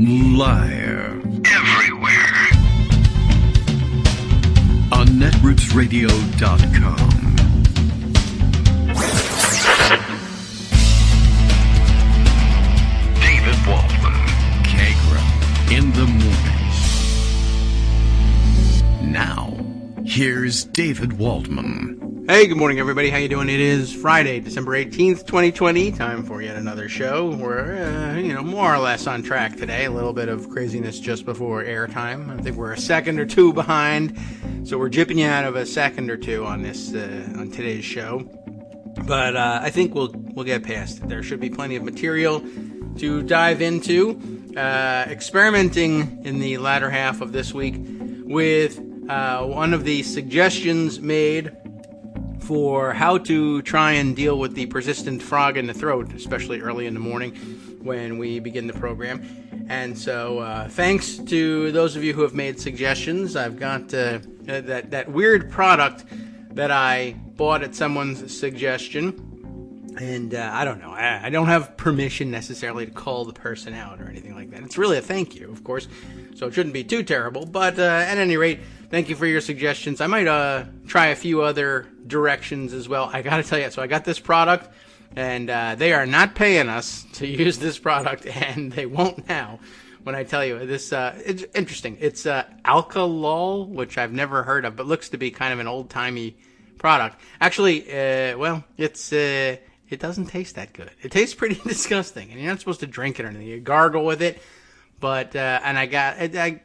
Liar. Everywhere. On netrootsradio.com. David Waldman. Kagro. In the morning. Now, here's David Waldman. Hey, good morning, everybody. How you doing? It is Friday, December 18th, 2020. Time for yet another show. We're, more or less on track today. A little bit of craziness just before airtime. I think we're a second or two behind, so we're jipping you out of a second or two on this on today's show. But I think we'll get past it. There should be plenty of material to dive into. Experimenting in the latter half of this week with one of the suggestions made for how to try and deal with the persistent frog in the throat, especially early in the morning when we begin the program. And so thanks to those of you who have made suggestions. I've got that weird product that I bought at someone's suggestion. And I don't know. I don't have permission necessarily to call the person out or anything like that. It's really a thank you, of course, so it shouldn't be too terrible. But at any rate, thank you for your suggestions. I might try a few other directions as well. I gotta tell you, so I got this product, and they are not paying us to use this product, and they won't now when I tell you this. It's interesting. It's Alkalol, which I've never heard of, but looks to be kind of an old-timey product. Actually, it doesn't taste that good. It tastes pretty disgusting, and you're not supposed to drink it or anything. You gargle with it, but and I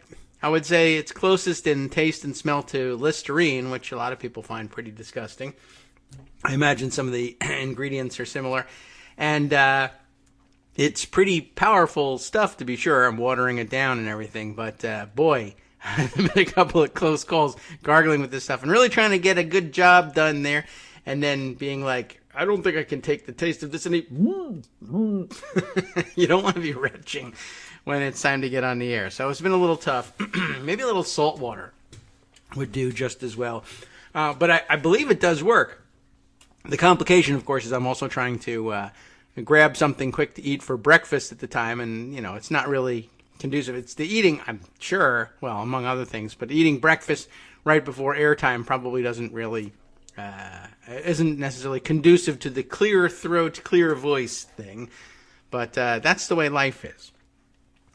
would say it's closest in taste and smell to Listerine, which a lot of people find pretty disgusting. I imagine some of the ingredients are similar. And it's pretty powerful stuff, to be sure. I'm watering it down and everything. But boy, I've been a couple of close calls gargling with this stuff and really trying to get a good job done there. And then being like, I don't think I can take the taste of this any. You don't want to be retching when it's time to get on the air. So it's been a little tough. Maybe a little salt water would do just as well. But I believe it does work. The complication, of course, is I'm also trying to grab something quick to eat for breakfast at the time. And, it's not really conducive. It's the eating, I'm sure, well, among other things. But eating breakfast right before airtime probably doesn't really, isn't necessarily conducive to the clear throat, clear voice thing. But that's the way life is.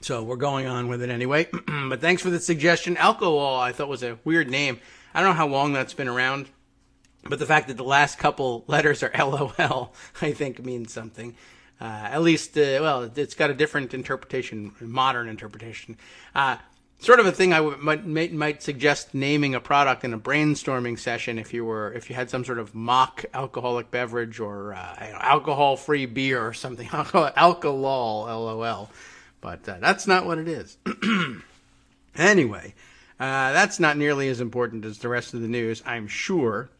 So we're going on with it anyway. But thanks for the suggestion. Alcohol, I thought, was a weird name. I don't know how long that's been around. But the fact that the last couple letters are LOL, I think, means something. At least, it's got a different interpretation, modern interpretation. Sort of a thing I might suggest naming a product in a brainstorming session if you had some sort of mock alcoholic beverage or alcohol-free beer or something. I'll call it Alkalol, LOL. But that's not what it is. Anyway, that's not nearly as important as the rest of the news, I'm sure.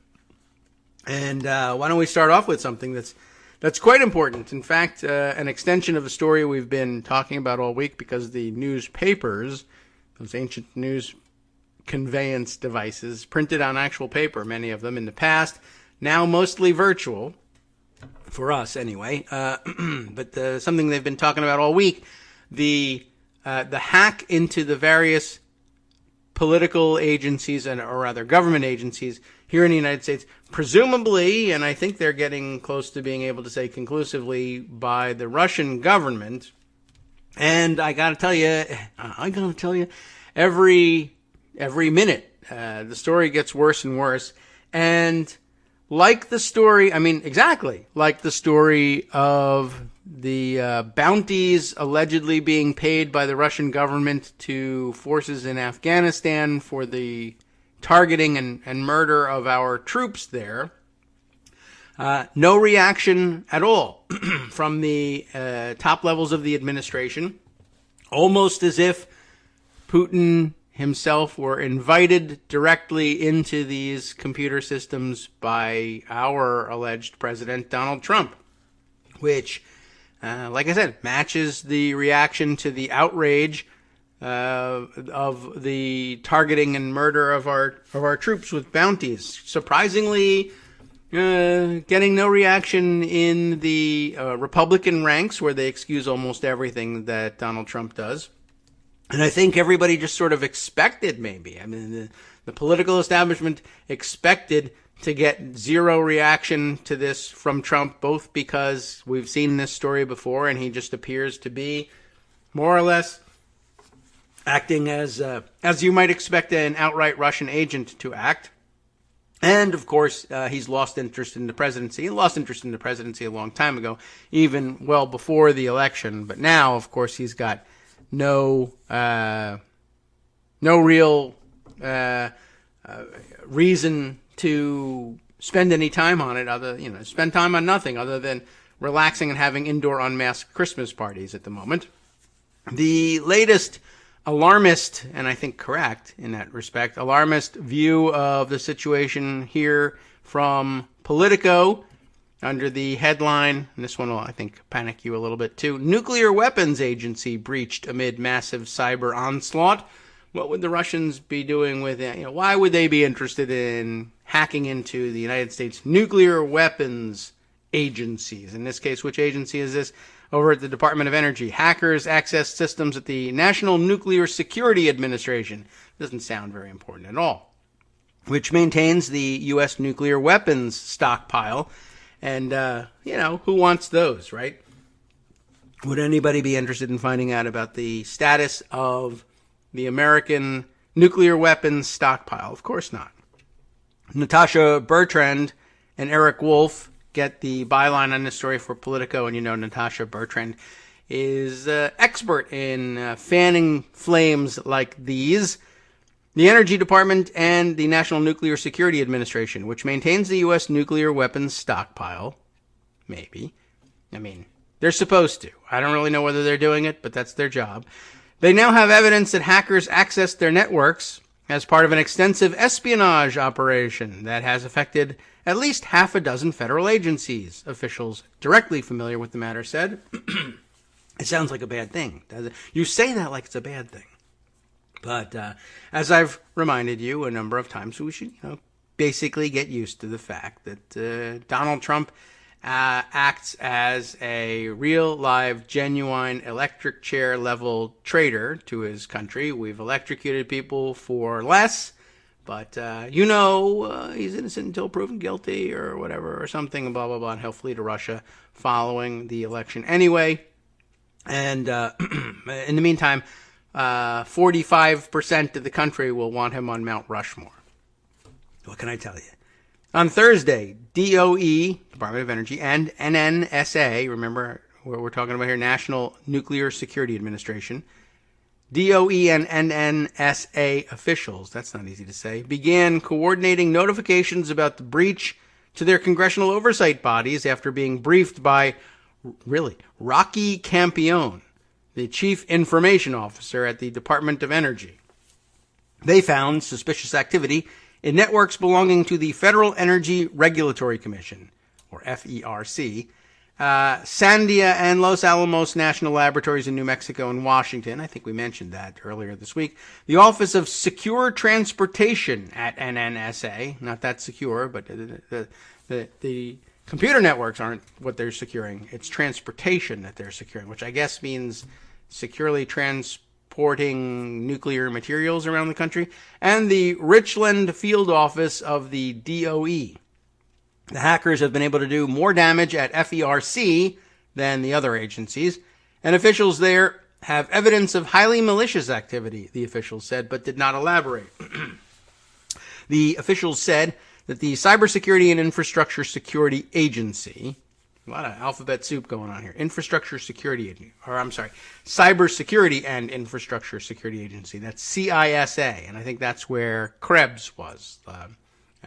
And why don't we start off with something that's quite important. In fact, an extension of a story we've been talking about all week because the newspapers, those ancient news conveyance devices, printed on actual paper, many of them in the past, now mostly virtual, for us anyway. But something they've been talking about all week, the hack into the various political agencies or rather government agencies here in the United States, presumably, and I think they're getting close to being able to say conclusively, by the Russian government. And I gotta tell you, every minute, the story gets worse and worse. And like the story, exactly like the story of the bounties allegedly being paid by the Russian government to forces in Afghanistan for the targeting and murder of our troops there. No reaction at all from the top levels of the administration, almost as if Putin himself were invited directly into these computer systems by our alleged president, Donald Trump, which, like I said, matches the reaction to the outrage of the targeting and murder of our troops with bounties. Surprisingly, getting no reaction in the Republican ranks, where they excuse almost everything that Donald Trump does. And I think everybody just sort of expected, maybe. I mean, the political establishment expected to get zero reaction to this from Trump, both because we've seen this story before and he just appears to be more or less acting as you might expect an outright Russian agent to act. And, of course, he's lost interest in the presidency. He lost interest in the presidency a long time ago, even well before the election. But now, of course, he's got no real reason to spend any time on it, spend time on nothing other than relaxing and having indoor unmasked Christmas parties at the moment. The latest alarmist, and I think correct in that respect, alarmist view of the situation here from Politico under the headline, and this one will, I think, panic you a little bit too, Nuclear Weapons Agency breached amid massive cyber onslaught. What would the Russians be doing with it? Why would they be interested in hacking into the United States nuclear weapons agencies? In this case, which agency is this? Over at the Department of Energy. Hackers accessed systems at the National Nuclear Security Administration. Doesn't sound very important at all. Which maintains the U.S. nuclear weapons stockpile. And, who wants those, right? Would anybody be interested in finding out about the status of the American nuclear weapons stockpile? Of course not. Natasha Bertrand and Eric Wolf get the byline on this story for Politico, and Natasha Bertrand is expert in fanning flames like these. The Energy Department and the National Nuclear Security Administration, which maintains the U.S. nuclear weapons stockpile, maybe. I mean, they're supposed to. I don't really know whether they're doing it, but that's their job. They now have evidence that hackers accessed their networks as part of an extensive espionage operation that has affected at least half a dozen federal agencies, officials directly familiar with the matter said. It sounds like a bad thing, does it? You say that like it's a bad thing. But as I've reminded you a number of times, we should basically get used to the fact that Donald Trump acts as a real, live, genuine electric chair level traitor to his country. We've electrocuted people for less, but he's innocent until proven guilty or whatever or something, blah, blah, blah, and he'll flee to Russia following the election anyway. And in the meantime, 45% of the country will want him on Mount Rushmore. What can I tell you? On Thursday, DOE, Department of Energy, and NNSA, remember what we're talking about here, National Nuclear Security Administration, DOE and NNSA officials, that's not easy to say, began coordinating notifications about the breach to their congressional oversight bodies after being briefed by, Rocky Campione, the Chief Information Officer at the Department of Energy. They found suspicious activity in networks belonging to the Federal Energy Regulatory Commission, or FERC, Sandia and Los Alamos National Laboratories in New Mexico and Washington. I think we mentioned that earlier this week. The Office of Secure Transportation at NNSA, not that secure, but the computer networks aren't what they're securing. It's transportation that they're securing, which I guess means securely transporting nuclear materials around the country, and the Richland Field Office of the DOE. The hackers have been able to do more damage at FERC than the other agencies, and officials there have evidence of highly malicious activity, the officials said, but did not elaborate. The officials said that the Cybersecurity and Infrastructure Security Agency, a lot of alphabet soup going on here. Cybersecurity and Infrastructure Security Agency. That's CISA, and I think that's where Krebs was.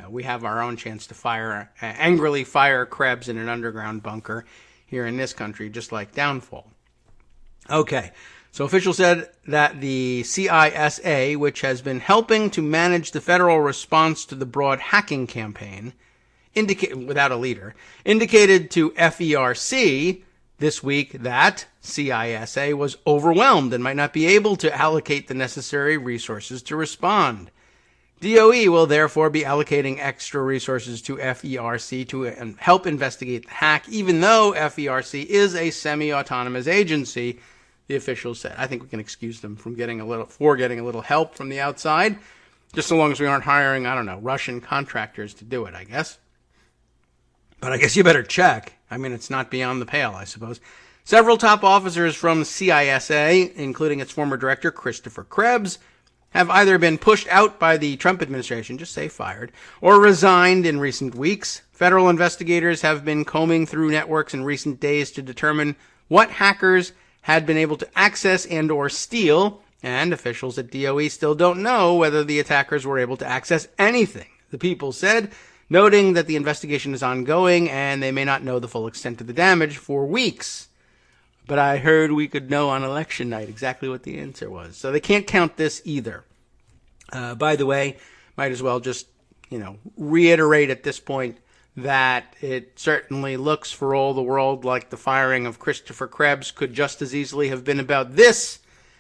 We have our own chance to angrily fire Krebs in an underground bunker here in this country, just like Downfall. Okay, so officials said that the CISA, which has been helping to manage the federal response to the broad hacking campaign, without a leader, indicated to FERC this week that CISA was overwhelmed and might not be able to allocate the necessary resources to respond. DOE will therefore be allocating extra resources to FERC to help investigate the hack, even though FERC is a semi-autonomous agency, the officials said. I think we can excuse them from getting a little help from the outside, just so long as we aren't hiring, I don't know, Russian contractors to do it, I guess. But I guess you better check. I mean, it's not beyond the pale, I suppose. Several top officers from CISA, including its former director, Christopher Krebs, have either been pushed out by the Trump administration, just say fired, or resigned in recent weeks. Federal investigators have been combing through networks in recent days to determine what hackers had been able to access and or steal, and officials at DOE still don't know whether the attackers were able to access anything, the people said, noting that the investigation is ongoing and they may not know the full extent of the damage for weeks. But I heard we could know on election night exactly what the answer was. So they can't count this either. By the way, might as well just, reiterate at this point that it certainly looks for all the world like the firing of Christopher Krebs could just as easily have been about this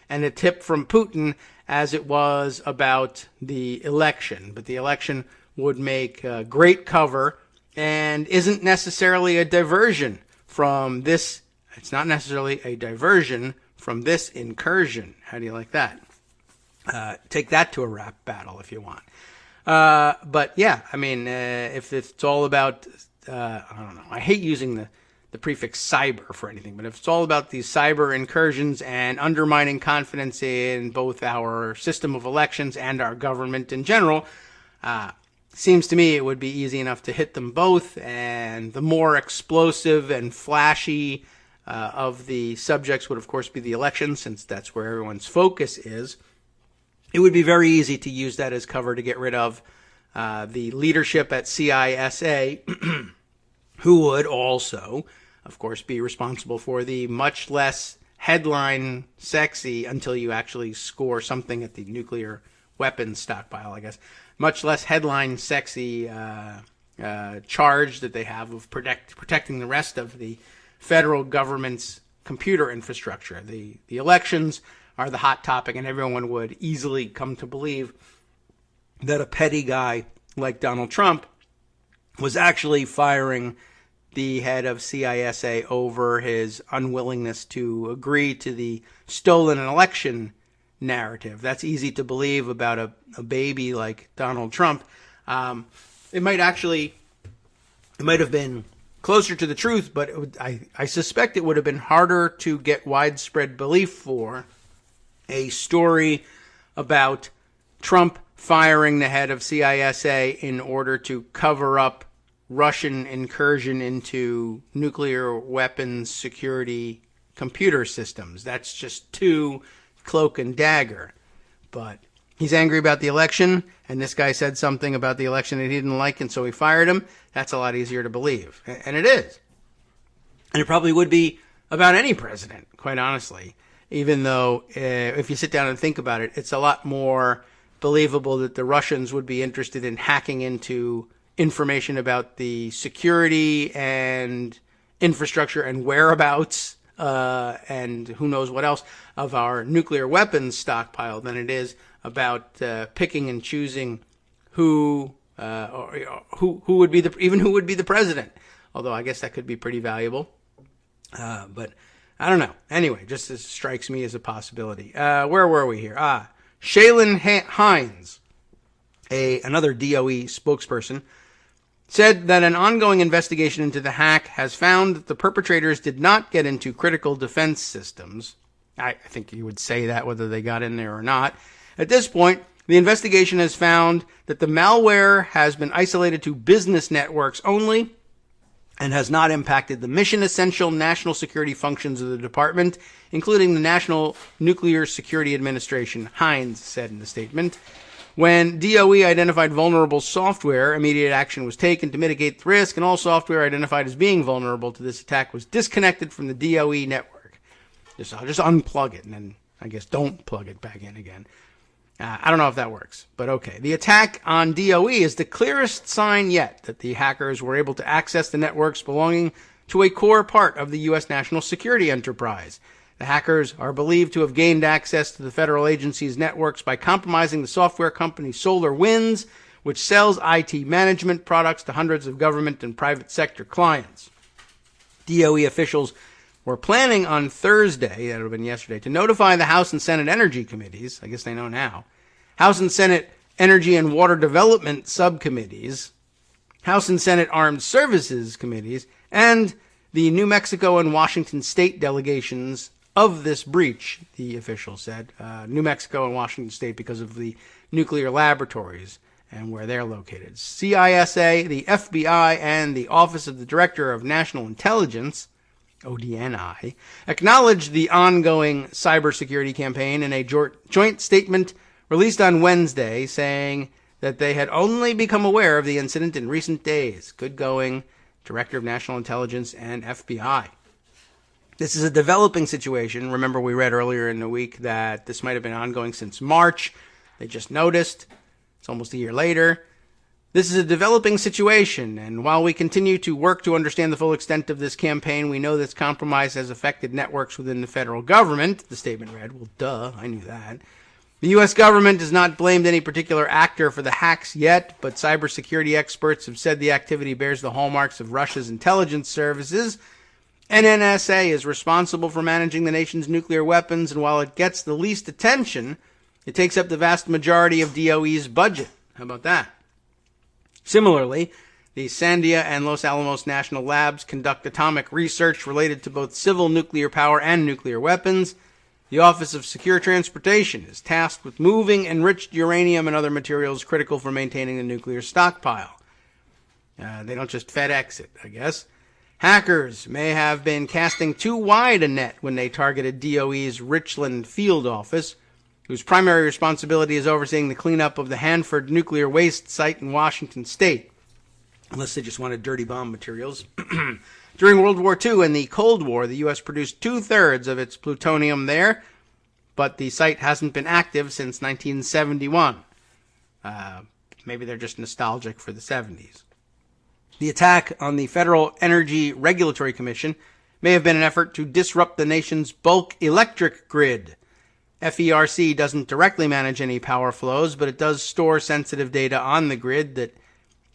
and a tip from Putin as it was about the election. But the election would make great cover and isn't necessarily a diversion from this. It's not necessarily a diversion from this incursion. How do you like that? Take that to a rap battle if you want. But yeah, I mean, if it's all about, I don't know, I hate using the prefix cyber for anything, but if it's all about these cyber incursions and undermining confidence in both our system of elections and our government in general, seems to me it would be easy enough to hit them both, and the more explosive and flashy of the subjects would, of course, be the election, since that's where everyone's focus is. It would be very easy to use that as cover to get rid of the leadership at CISA, who would also, of course, be responsible for the much less headline sexy, until you actually score something at the nuclear weapons stockpile, I guess, much less headline sexy charge that they have of protecting the rest of the federal government's computer infrastructure. The elections are the hot topic, and everyone would easily come to believe that a petty guy like Donald Trump was actually firing the head of CISA over his unwillingness to agree to the stolen election narrative. That's easy to believe about a baby like Donald Trump. It might have been closer to the truth, but I suspect it would have been harder to get widespread belief for a story about Trump firing the head of CISA in order to cover up Russian incursion into nuclear weapons security computer systems. That's just too cloak and dagger. But he's angry about the election, and this guy said something about the election that he didn't like, and so he fired him. That's a lot easier to believe. And it is. And it probably would be about any president, quite honestly. Even though, if you sit down and think about it, it's a lot more believable that the Russians would be interested in hacking into information about the security and infrastructure and whereabouts and who knows what else of our nuclear weapons stockpile than it is about picking and choosing who would be the president. Although I guess that could be pretty valuable. But I don't know. Anyway, just as strikes me as a possibility. Where were we here? Shaylin Hines, another DOE spokesperson, said that an ongoing investigation into the hack has found that the perpetrators did not get into critical defense systems. I think you would say that whether they got in there or not. At this point, the investigation has found that the malware has been isolated to business networks only and has not impacted the mission-essential national security functions of the department, including the National Nuclear Security Administration, Hines said in the statement. When DOE identified vulnerable software, immediate action was taken to mitigate the risk, and all software identified as being vulnerable to this attack was disconnected from the DOE network. I'll just unplug it, and then I guess don't plug it back in again. I don't know if that works, but okay. The attack on DOE is the clearest sign yet that the hackers were able to access the networks belonging to a core part of the U.S. national security enterprise. The hackers are believed to have gained access to the federal agency's networks by compromising the software company SolarWinds, which sells IT management products to hundreds of government and private sector clients. DOE officials were planning on Thursday, that would have been yesterday, to notify the House and Senate Energy Committees, I guess they know now, House and Senate Energy and Water Development Subcommittees, House and Senate Armed Services Committees, and the New Mexico and Washington State delegations of this breach, the official said. New Mexico and Washington State because of the nuclear laboratories and where they're located. CISA, the FBI, and the Office of the Director of National Intelligence, ODNI, acknowledged the ongoing cybersecurity campaign in a joint statement released on Wednesday, saying that they had only become aware of the incident in recent days. Good going, Director of National Intelligence and FBI. This is a developing situation. Remember, we read earlier in the week that this might have been ongoing since March. They just noticed. It's almost a year later. This is a developing situation, and while we continue to work to understand the full extent of this campaign, we know this compromise has affected networks within the federal government, the statement read. Well, duh, I knew that. The U.S. government has not blamed any particular actor for the hacks yet, but cybersecurity experts have said the activity bears the hallmarks of Russia's intelligence services. NNSA is responsible for managing the nation's nuclear weapons, and while it gets the least attention, it takes up the vast majority of DOE's budget. How about that? Similarly, the Sandia and Los Alamos National Labs conduct atomic research related to both civil nuclear power and nuclear weapons. The Office of Secure Transportation is tasked with moving enriched uranium and other materials critical for maintaining the nuclear stockpile. They don't just FedEx it, I guess. Hackers may have been casting too wide a net when they targeted DOE's Richland field office, whose primary responsibility is overseeing the cleanup of the Hanford nuclear waste site in Washington state, unless they just wanted dirty bomb materials. During World War II and the Cold War, the U.S. produced 2/3 of its plutonium there, but the site hasn't been active since 1971. Maybe they're just nostalgic for the 70s. The attack on the Federal Energy Regulatory Commission may have been an effort to disrupt the nation's bulk electric grid. FERC doesn't directly manage any power flows, but it does store sensitive data on the grid that,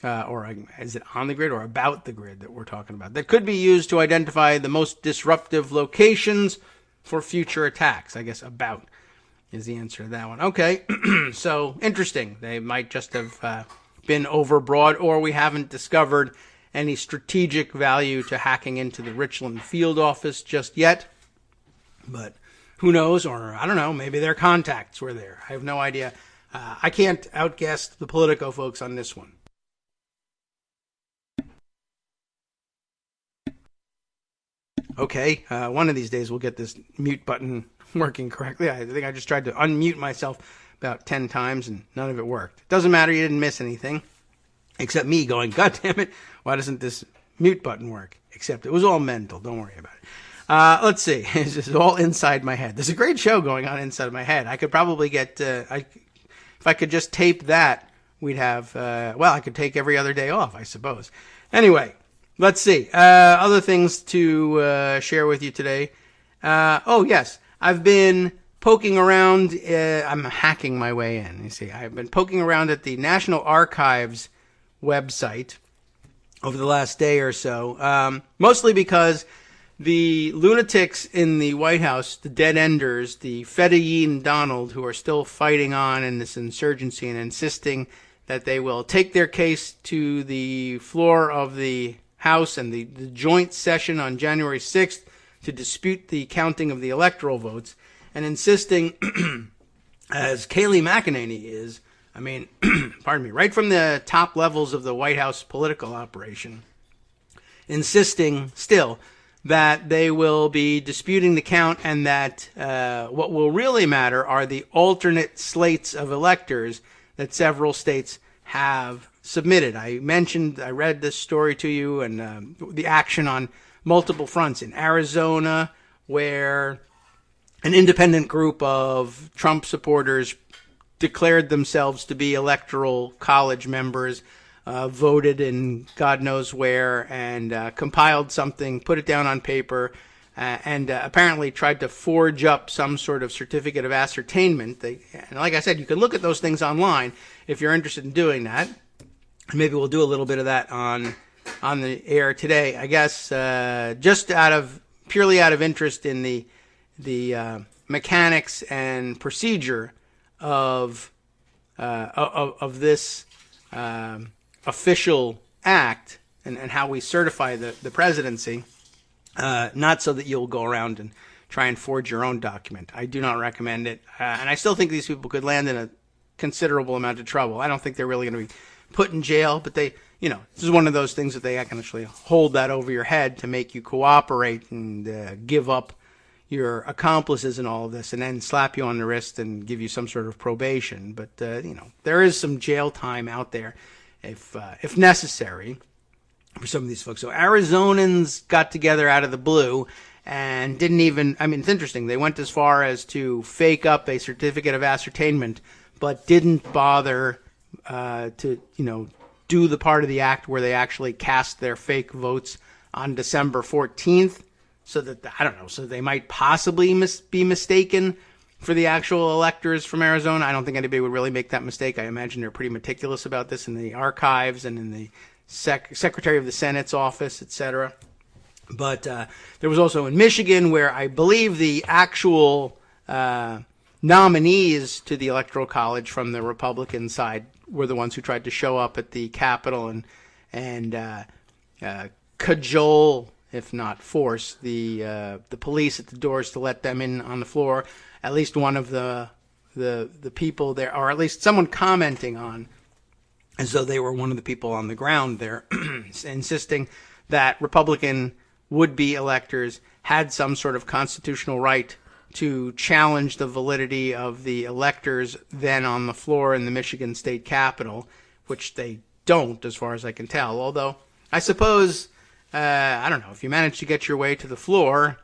or is it on the grid or about the grid that we're talking about, that could be used to identify the most disruptive locations for future attacks. I guess about is the answer to that one. Okay, so interesting. They might just have been overbroad, or we haven't discovered any strategic value to hacking into the Richland field office just yet. But who knows? Or, I don't know, maybe their contacts were there. I have no idea. I can't outguess the Politico folks on this one. Okay, one of these days we'll get this mute button working correctly. I think I just tried to unmute myself about 10 times and none of it worked. It doesn't matter, you didn't miss anything. Except me going, God damn it, why doesn't this mute button work? Except it was all mental, don't worry about it. Let's see. This is all inside my head. There's a great show going on inside my head. I could probably get, if I could just tape that, we'd have, I could take every other day off, I suppose. Anyway, let's see. Other things to share with you today. Yes, I've been poking around. I'm hacking my way in. You see, I've been poking around at the National Archives website over the last day or so, mostly because the lunatics in the White House, the dead-enders, the Fedayeen Donald, who are still fighting on in this insurgency and insisting that they will take their case to the floor of the House and the joint session on January 6th to dispute the counting of the electoral votes, and insisting, as Kayleigh McEnany is, pardon me, right from the top levels of the White House political operation, insisting still that they will be disputing the count and that what will really matter are the alternate slates of electors that several states have submitted. I read this story to you, and the action on multiple fronts in Arizona, where an independent group of Trump supporters declared themselves to be electoral college members, voted in God knows where, and compiled something, put it down on paper, and apparently tried to forge up some sort of certificate of ascertainment. And like I said, you can look at those things online if you're interested in doing that. Maybe we'll do a little bit of that on the air today. I guess just out of purely out of interest in the mechanics and procedure of this official act and how we certify the presidency, not so that you'll go around and try and forge your own document. I do not recommend it, and I still think these people could land in a considerable amount of trouble. I don't think they're really going to be put in jail, but this is one of those things that they can actually hold that over your head to make you cooperate and give up your accomplices in all of this, and then slap you on the wrist and give you some sort of probation. But there is some jail time out there if necessary for some of these folks. So Arizonans got together out of the blue and didn't even, it's interesting, they went as far as to fake up a certificate of ascertainment, but didn't bother to do the part of the act where they actually cast their fake votes on December 14th, so that, so they might possibly be mistaken for the actual electors from Arizona. I don't think anybody would really make that mistake. I imagine they're pretty meticulous about this in the archives and in the Secretary of the Senate's office, etc. But there was also in Michigan, where I believe the actual nominees to the Electoral College from the Republican side were the ones who tried to show up at the Capitol and cajole, if not force, the police at the doors to let them in on the floor. At least one of the people there, or at least someone commenting on, as though they were one of the people on the ground there, insisting that Republican would-be electors had some sort of constitutional right to challenge the validity of the electors then on the floor in the Michigan State Capitol, which they don't, as far as I can tell. Although, I suppose, if you manage to get your way to the floor,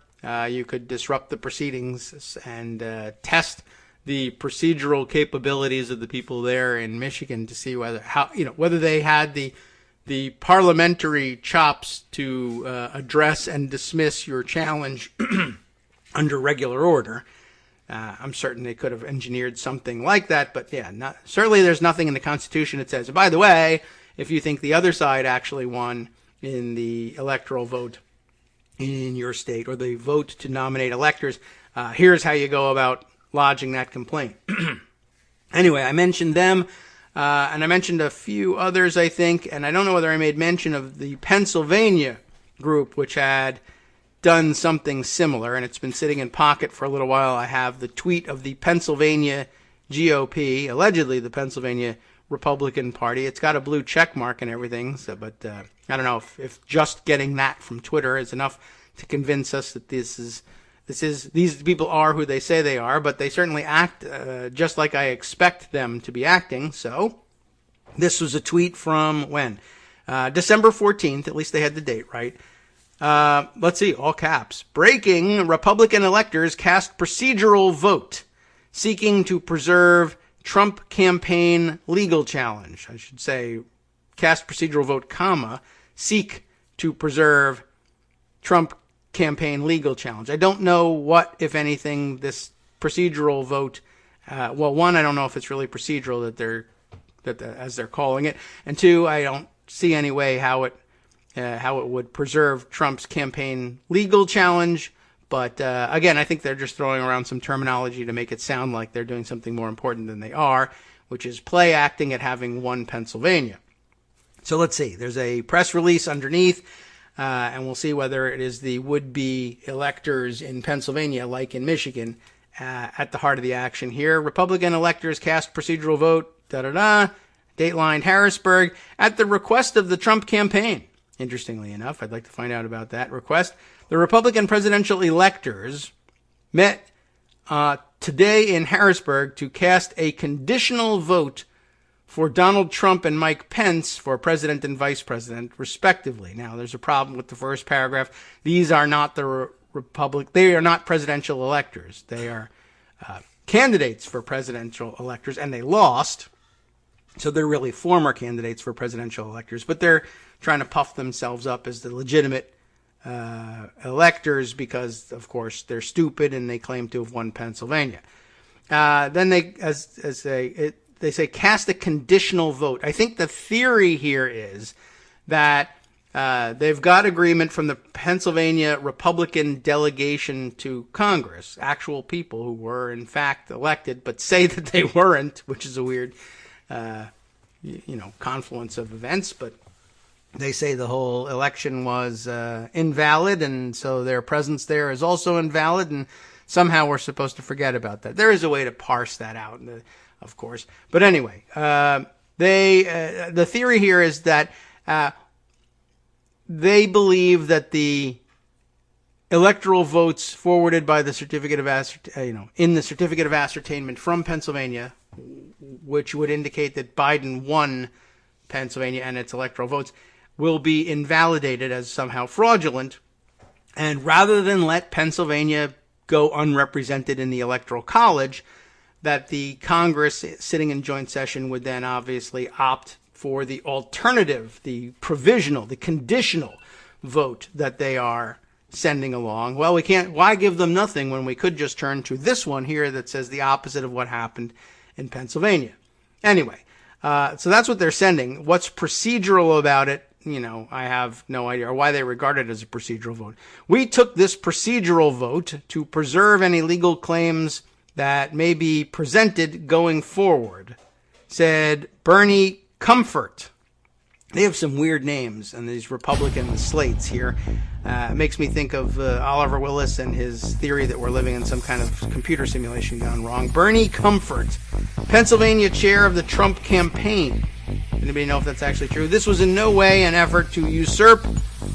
you could disrupt the proceedings and test the procedural capabilities of the people there in Michigan to see whether they had the parliamentary chops to address and dismiss your challenge under regular order. I'm certain they could have engineered something like that, but certainly there's nothing in the Constitution that says, by the way, if you think the other side actually won in the electoral vote in your state, or the vote to nominate electors, here's how you go about lodging that complaint. Anyway, I mentioned them, and I mentioned a few others, I think, and I don't know whether I made mention of the Pennsylvania group, which had done something similar, and it's been sitting in pocket for a little while. I have the tweet of the Pennsylvania GOP, allegedly the Pennsylvania Republican Party. It's got a blue check mark and everything, but I don't know if just getting that from Twitter is enough to convince us that these people are who they say they are, but they certainly act just like I expect them to be acting. So this was a tweet from when? December 14th, at least they had the date right. Let's see, all caps. Breaking: Republican electors cast procedural vote seeking to preserve Trump campaign legal challenge. I should say cast procedural vote, comma, seek to preserve Trump campaign legal challenge. I don't know what, if anything, this procedural vote, one, I don't know if it's really procedural as they're calling it, and two, I don't see any way how it would preserve Trump's campaign legal challenge. But again, I think they're just throwing around some terminology to make it sound like they're doing something more important than they are, which is play acting at having won Pennsylvania. So let's see. There's a press release underneath, and we'll see whether it is the would-be electors in Pennsylvania, like in Michigan, at the heart of the action here. Republican electors cast procedural vote, Dateline Harrisburg, at the request of the Trump campaign. Interestingly enough, I'd like to find out about that request. The Republican presidential electors met today in Harrisburg to cast a conditional vote for Donald Trump and Mike Pence for president and vice president, respectively. Now, there's a problem with the first paragraph. These are not they are not presidential electors. They are candidates for presidential electors, and they lost. So they're really former candidates for presidential electors, but they're trying to puff themselves up as the legitimate electors because, of course, they're stupid and they claim to have won Pennsylvania. Then they say cast a conditional vote. I think the theory here is that they've got agreement from the Pennsylvania Republican delegation to Congress, actual people who were in fact elected, but say that they weren't, which is a weird, confluence of events. But they say the whole election was invalid, and so their presence there is also invalid, and somehow we're supposed to forget about that. There is a way to parse that out, of course. But anyway, the theory here is that they believe that the electoral votes forwarded by the certificate of in the certificate of ascertainment from Pennsylvania, which would indicate that Biden won Pennsylvania and its electoral votes, will be invalidated as somehow fraudulent. And rather than let Pennsylvania go unrepresented in the Electoral College, that the Congress sitting in joint session would then obviously opt for the alternative, the provisional, the conditional vote that they are sending along. Well, why give them nothing when we could just turn to this one here that says the opposite of what happened in Pennsylvania? Anyway, so that's what they're sending. What's procedural about it? I have no idea, or why they regard it as a procedural vote. We took this procedural vote to preserve any legal claims that may be presented going forward, said Bernie Comfort. They have some weird names, and these Republican slates here. It makes me think of Oliver Willis and his theory that we're living in some kind of computer simulation gone wrong. Bernie Comfort, Pennsylvania chair of the Trump campaign. Anybody know if that's actually true? This was in no way an effort to usurp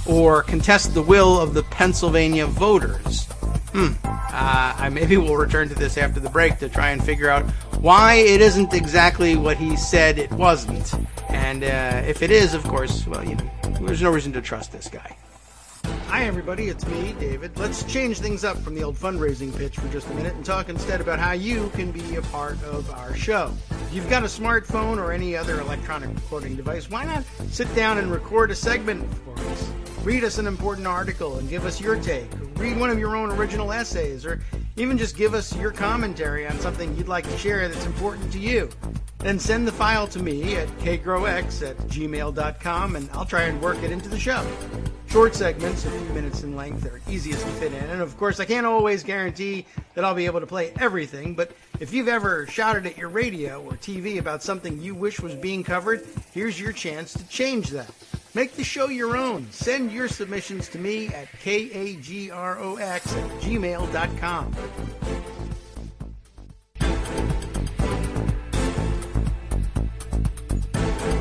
or contest the will of the Pennsylvania voters. Maybe we'll return to this after the break to try and figure out why it isn't exactly what he said it wasn't. And if it is, of course, well, there's no reason to trust this guy. Hi, everybody. It's me, David. Let's change things up from the old fundraising pitch for just a minute and talk instead about how you can be a part of our show. If you've got a smartphone or any other electronic recording device, why not sit down and record a segment for us? Read us an important article and give us your take. Read one of your own original essays, or even just give us your commentary on something you'd like to share that's important to you. Then send the file to me at kagrox@gmail.com, and I'll try and work it into the show. Short segments, a few minutes in length, are easiest to fit in. And of course, I can't always guarantee that I'll be able to play everything, but if you've ever shouted at your radio or TV about something you wish was being covered, here's your chance to change that. Make the show your own. Send your submissions to me at kagrox@gmail.com.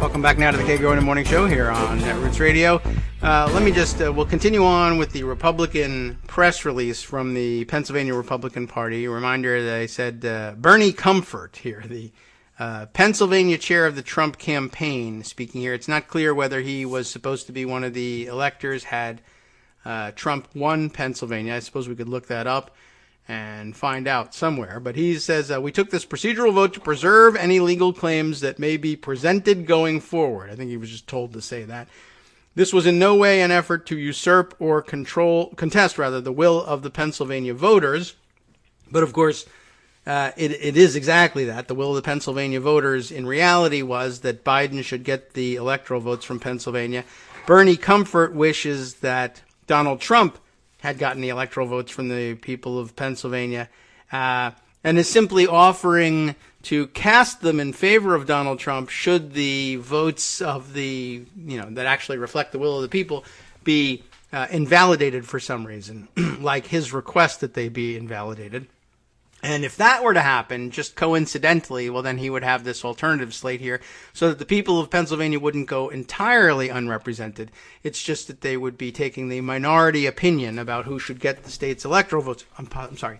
Welcome back now to the Kagro in the Morning Show here on Netroots Radio. Let me just, we'll continue on with the Republican press release from the Pennsylvania Republican Party. A reminder, they said Bernie Comfort here, the Pennsylvania chair of the Trump campaign, speaking here. It's not clear whether he was supposed to be one of the electors had Trump won Pennsylvania. I suppose we could look that up and find out somewhere. But he says, we took this procedural vote to preserve any legal claims that may be presented going forward. I think he was just told to say that. This was in no way an effort to usurp or contest the will of the Pennsylvania voters. But of course, it is exactly that. The will of the Pennsylvania voters in reality was that Biden should get the electoral votes from Pennsylvania. Bernie Comfort wishes that Donald Trump had gotten the electoral votes from the people of Pennsylvania, and is simply offering to cast them in favor of Donald Trump should the votes of that actually reflect the will of the people be invalidated for some reason, like his request that they be invalidated. And if that were to happen, just coincidentally, well, then he would have this alternative slate here so that the people of Pennsylvania wouldn't go entirely unrepresented. It's just that they would be taking the minority opinion about who should get the state's electoral votes.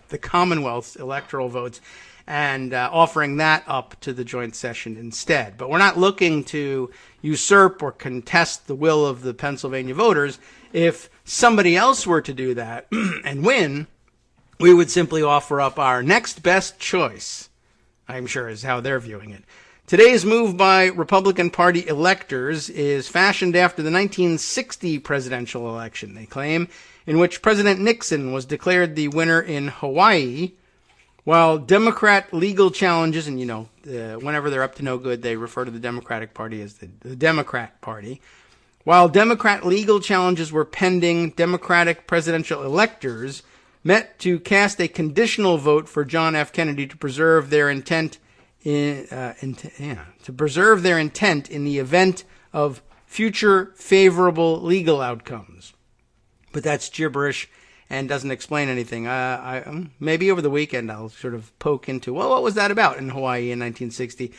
The Commonwealth's electoral votes, and offering that up to the joint session instead. But we're not looking to usurp or contest the will of the Pennsylvania voters. If somebody else were to do that and win, we would simply offer up our next best choice, I'm sure is how they're viewing it. Today's move by Republican Party electors is fashioned after the 1960 presidential election, they claim, in which President Nixon was declared the winner in Hawaii, while Democrat legal challenges, and whenever they're up to no good, they refer to the Democratic Party as the Democrat Party, While Democrat legal challenges were pending, Democratic presidential electors met to cast a conditional vote for John F. Kennedy to preserve their intent in the event of future favorable legal outcomes. But that's gibberish and doesn't explain anything. Maybe over the weekend I'll sort of poke into, well, what was that about in Hawaii in 1960,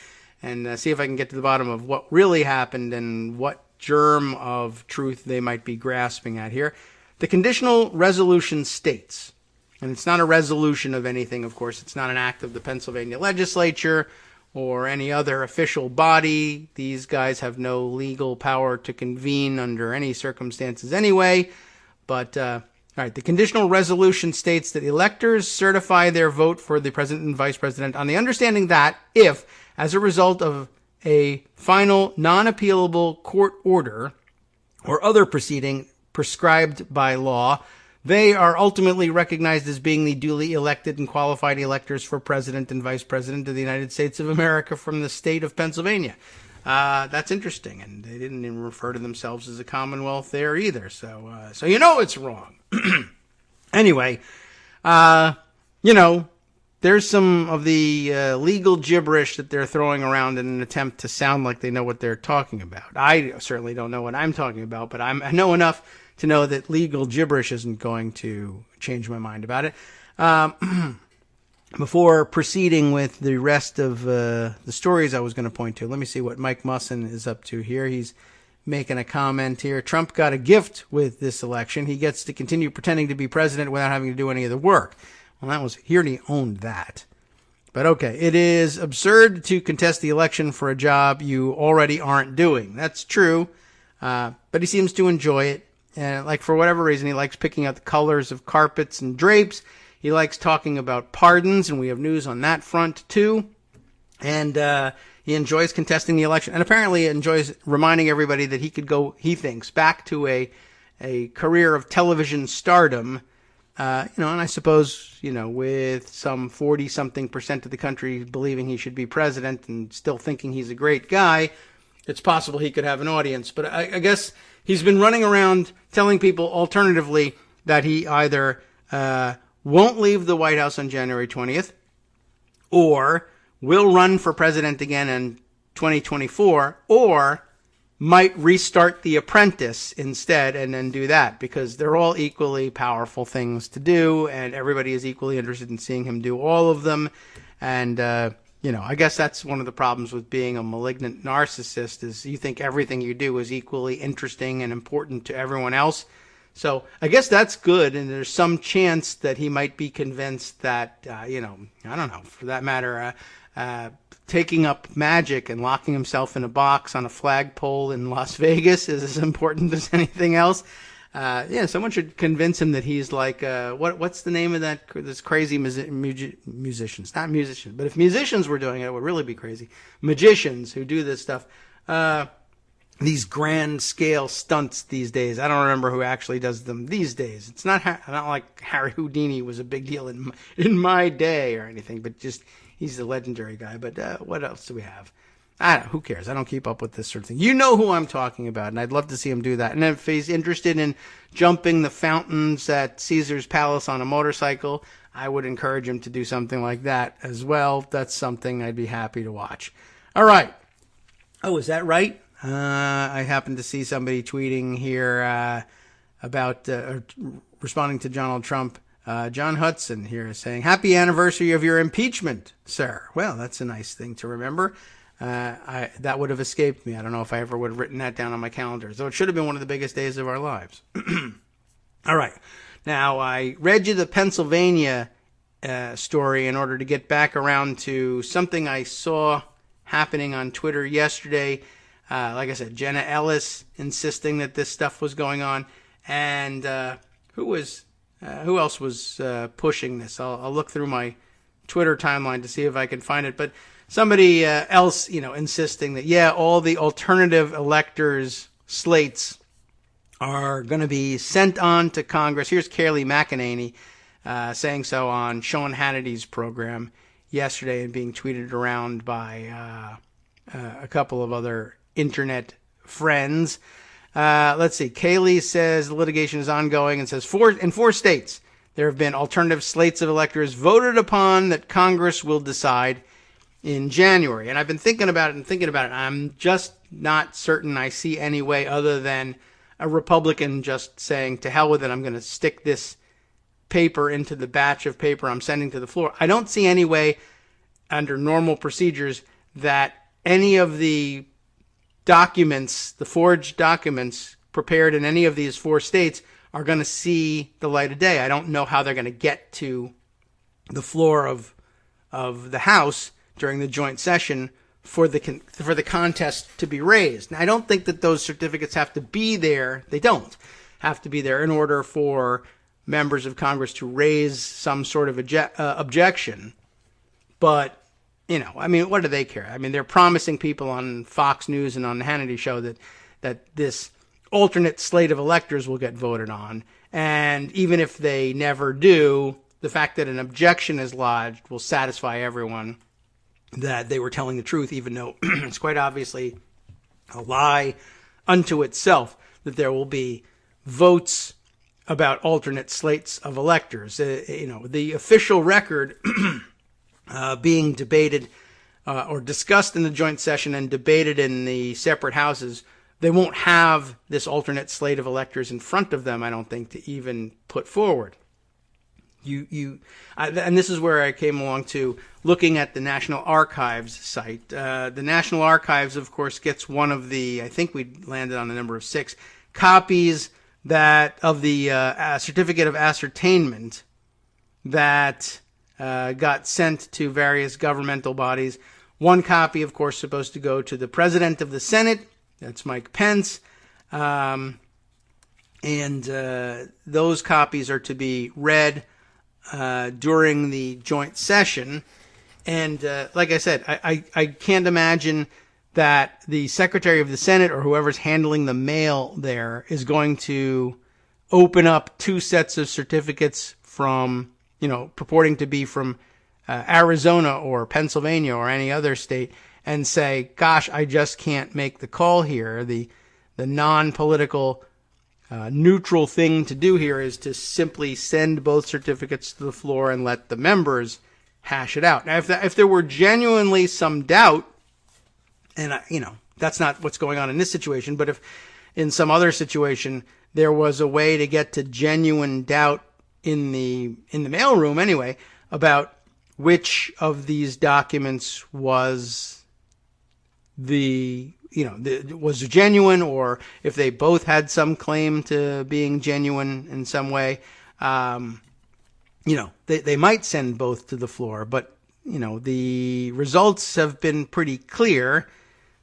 and see if I can get to the bottom of what really happened and what germ of truth they might be grasping at here. The conditional resolution states, and it's not a resolution of anything, of course, it's not an act of the Pennsylvania legislature or any other official body. These guys have no legal power to convene under any circumstances anyway. But, all right, the conditional resolution states that electors certify their vote for the president and vice president on the understanding that if, as a result of a final non-appealable court order or other proceeding prescribed by law, they are ultimately recognized as being the duly elected and qualified electors for president and vice president of the United States of America from the state of Pennsylvania. That's interesting, and they didn't even refer to themselves as a commonwealth there either, so you know it's wrong. Anyway, there's some of the legal gibberish that they're throwing around in an attempt to sound like they know what they're talking about. I certainly don't know what I'm talking about, but I know enough to know that legal gibberish isn't going to change my mind about it. Before proceeding with the rest of the stories I was going to point to, let me see what Mike Musson is up to here. He's making a comment here. Trump got a gift with this election. He gets to continue pretending to be president without having to do any of the work. Well, he already owned that. But okay, it is absurd to contest the election for a job you already aren't doing. That's true, but he seems to enjoy it. And for whatever reason, he likes picking out the colors of carpets and drapes. He likes talking about pardons, and we have news on that front, too. And he enjoys contesting the election, and apparently enjoys reminding everybody that he could go, he thinks, back to a career of television stardom. And I suppose, with some 40-something% of the country believing he should be president and still thinking he's a great guy, it's possible he could have an audience. But I guess he's been running around telling people alternatively that he either won't leave the White House on January 20th or will run for president again in 2024 or might restart The Apprentice instead and then do that, because they're all equally powerful things to do and everybody is equally interested in seeing him do all of them. And, I guess that's one of the problems with being a malignant narcissist is you think everything you do is equally interesting and important to everyone else. So I guess that's good, and there's some chance that he might be convinced that, I don't know, for that matter, taking up magic and locking himself in a box on a flagpole in Las Vegas is as important as anything else. Someone should convince him that he's like, what's the name of this crazy musicians? Not musicians, but if musicians were doing it, it would really be crazy. Magicians who do this stuff. These grand scale stunts these days. I don't remember who actually does them these days. It's not like Harry Houdini was a big deal in my day or anything, but just he's a legendary guy. But what else do we have? I don't know. Who cares? I don't keep up with this sort of thing. You know who I'm talking about, and I'd love to see him do that. And if he's interested in jumping the fountains at Caesar's Palace on a motorcycle, I would encourage him to do something like that as well. That's something I'd be happy to watch. All right. Oh, is that right? I happened to see somebody tweeting here about responding to Donald Trump. John Hudson here is saying, "Happy anniversary of your impeachment, sir." Well, that's a nice thing to remember. That would have escaped me. I don't know if I ever would have written that down on my calendar. So it should have been one of the biggest days of our lives. All right. Now, I read you the Pennsylvania story in order to get back around to something I saw happening on Twitter yesterday. Like I said, Jenna Ellis insisting that this stuff was going on. And who else was pushing this? I'll look through my Twitter timeline to see if I can find it. But somebody else, insisting that, all the alternative electors' slates are going to be sent on to Congress. Here's Kayleigh McEnany saying so on Sean Hannity's program yesterday and being tweeted around by a couple of other internet friends. Let's see. Kaylee says the litigation is ongoing and says in four states there have been alternative slates of electors voted upon that Congress will decide in January. And I've been thinking about it. I'm just not certain I see any way other than a Republican just saying, to hell with it, I'm going to stick this paper into the batch of paper I'm sending to the floor. I don't see any way under normal procedures that any of the documents, the forged documents prepared in any of these four states are going to see the light of day. I don't know how they're going to get to the floor of the House during the joint session for the contest to be raised. Now, I don't think that those certificates have to be there. They don't have to be there in order for members of Congress to raise some sort of objection. But, what do they care? I mean, they're promising people on Fox News and on the Hannity show that this alternate slate of electors will get voted on. And even if they never do, the fact that an objection is lodged will satisfy everyone that they were telling the truth, even though it's quite obviously a lie unto itself that there will be votes about alternate slates of electors. The official record being debated or discussed in the joint session and debated in the separate houses, they won't have this alternate slate of electors in front of them, I don't think, to even put forward. And this is where I came along to looking at the National Archives site. The National Archives, of course, gets one of the, I think we landed on the number of 6 copies of the certificate of ascertainment that got sent to various governmental bodies. One copy, of course, supposed to go to the President of the Senate. That's Mike Pence. And those copies are to be read during the joint session. And like I said, I can't imagine that the Secretary of the Senate or whoever's handling the mail there is going to open up 2 sets of certificates from, purporting to be from Arizona or Pennsylvania or any other state and say, gosh, I just can't make the call here. The non-political neutral thing to do here is to simply send both certificates to the floor and let the members hash it out. Now, if there were genuinely some doubt, and that's not what's going on in this situation, but if in some other situation there was a way to get to genuine doubt in the mailroom anyway about which of these documents was was genuine, or if they both had some claim to being genuine in some way, they might send both to the floor. But, the results have been pretty clear,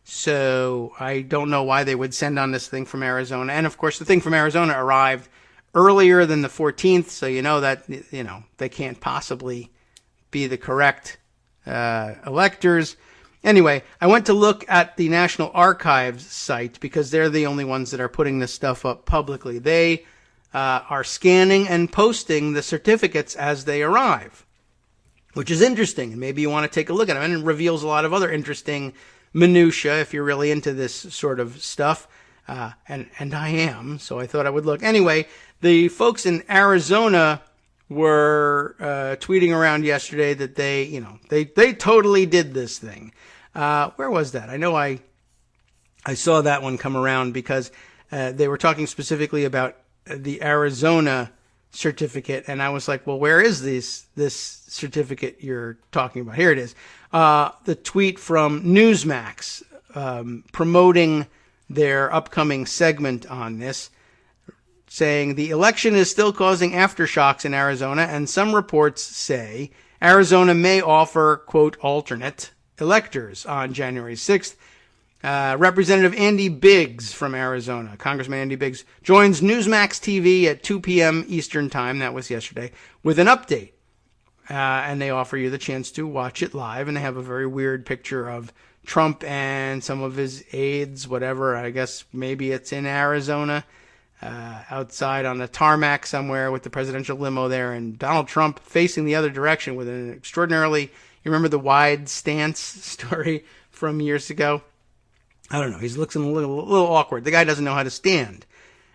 so I don't know why they would send on this thing from Arizona. And, of course, the thing from Arizona arrived earlier than the 14th, so they can't possibly be the correct electors. Anyway, I went to look at the National Archives site because they're the only ones that are putting this stuff up publicly. They are scanning and posting the certificates as they arrive, which is interesting. And maybe you want to take a look at them. And it reveals a lot of other interesting minutia if you're really into this sort of stuff. And I am, so I thought I would look. Anyway, the folks in Arizona were tweeting around yesterday that they totally did this thing. Where was that? I know I saw that one come around because they were talking specifically about the Arizona certificate, and I was like, well, where is this certificate you're talking about? Here it is. The tweet from Newsmax promoting their upcoming segment on this, saying the election is still causing aftershocks in Arizona, and some reports say Arizona may offer, quote, alternate electors on January 6th. Representative Andy Biggs from Arizona, Congressman Andy Biggs, joins Newsmax TV at 2 p.m. Eastern Time, that was yesterday, with an update. And they offer you the chance to watch it live, and they have a very weird picture of Trump and some of his aides, whatever. I guess maybe it's in Arizona, outside on a tarmac somewhere with the presidential limo there, and Donald Trump facing the other direction with an extraordinarily, you remember the wide stance story from years ago? I don't know. He looks a little awkward. The guy doesn't know how to stand.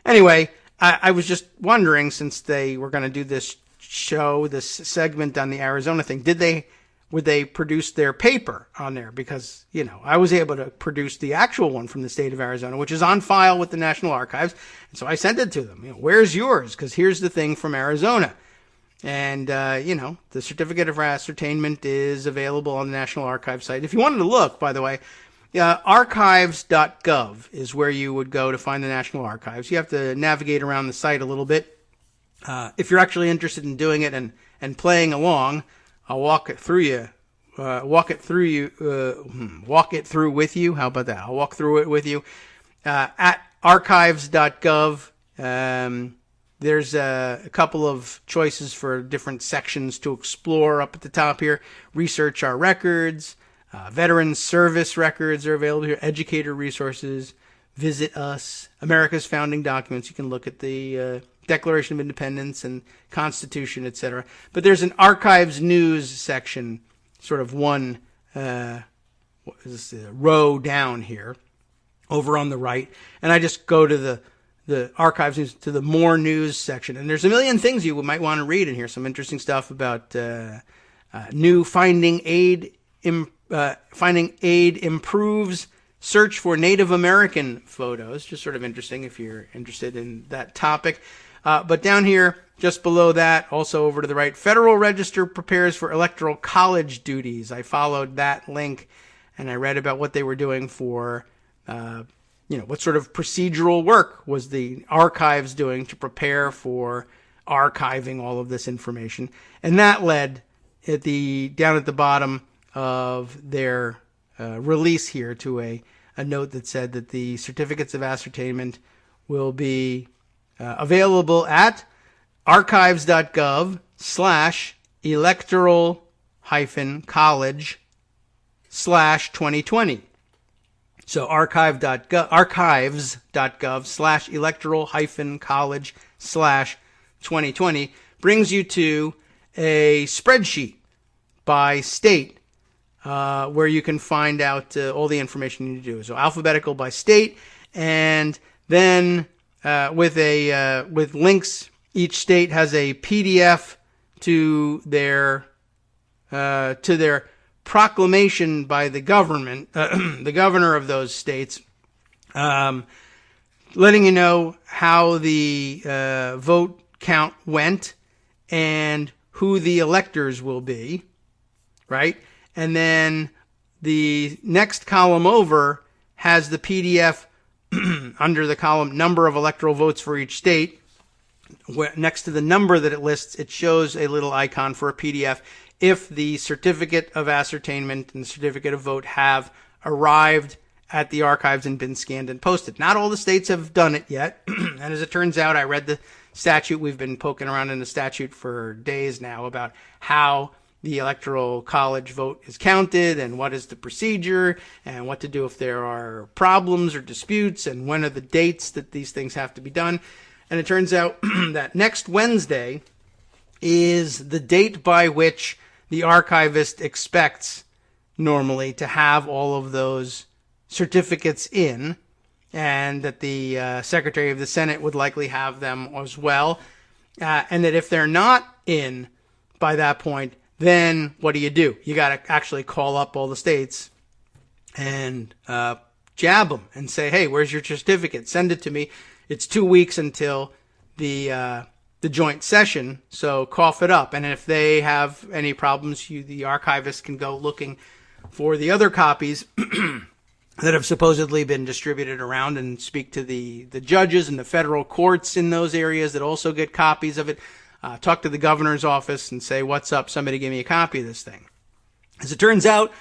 Anyway, I was just wondering, since they were going to do this show, this segment on the Arizona thing, would they produce their paper on there? Because, I was able to produce the actual one from the state of Arizona, which is on file with the National Archives. And so I sent it to them. Where's yours? Because here's the thing from Arizona. And, the certificate of ascertainment is available on the National Archives site. If you wanted to look, by the way, archives.gov is where you would go to find the National Archives. You have to navigate around the site a little bit. If you're actually interested in doing it and playing along, I'll walk it through with you. How about that? I'll walk through it with you. At archives.gov, there's a couple of choices for different sections to explore up at the top here. Research our records. Veteran service records are available here. Educator resources. Visit us. America's founding documents. You can look at the Declaration of Independence and Constitution, etc. But there's an archives news section, sort of one row down here, over on the right. And I just go to the archives news, to the more news section. And there's a million things you might want to read in here. Some interesting stuff about new finding aid improves search for Native American photos. Just sort of interesting if you're interested in that topic. But down here, just below that, also over to the right, Federal Register prepares for electoral college duties. I followed that link and I read about what they were doing for, what sort of procedural work was the archives doing to prepare for archiving all of this information. And that led down at the bottom of their release here to a note that said that the certificates of ascertainment will be available at archives.gov/electoral-college/2020. So archives.gov/electoral-college/2020 brings you to a spreadsheet by state where you can find out all the information you need to do. So alphabetical by state, and then with links. Each state has a PDF to their proclamation by the government, the governor of those states, letting you know how the vote count went and who the electors will be, right? And then the next column over has the PDF under the column number of electoral votes for each state. Next to the number that it lists, it shows a little icon for a PDF if the certificate of ascertainment and the certificate of vote have arrived at the archives and been scanned and posted. Not all the states have done it yet. And as it turns out, I read the statute. We've been poking around in the statute for days now about how the electoral college vote is counted and what is the procedure and what to do if there are problems or disputes and when are the dates that these things have to be done. And it turns out that next Wednesday is the date by which the archivist expects normally to have all of those certificates in, and that the Secretary of the Senate would likely have them as well. And that if they're not in by that point, then what do? You got to actually call up all the states and jab them and say, hey, where's your certificate? Send it to me. It's 2 weeks until the joint session, so cough it up. And if they have any problems, the archivist can go looking for the other copies that have supposedly been distributed around and speak to the judges and the federal courts in those areas that also get copies of it. Talk to the governor's office and say, what's up? Somebody give me a copy of this thing. As it turns out,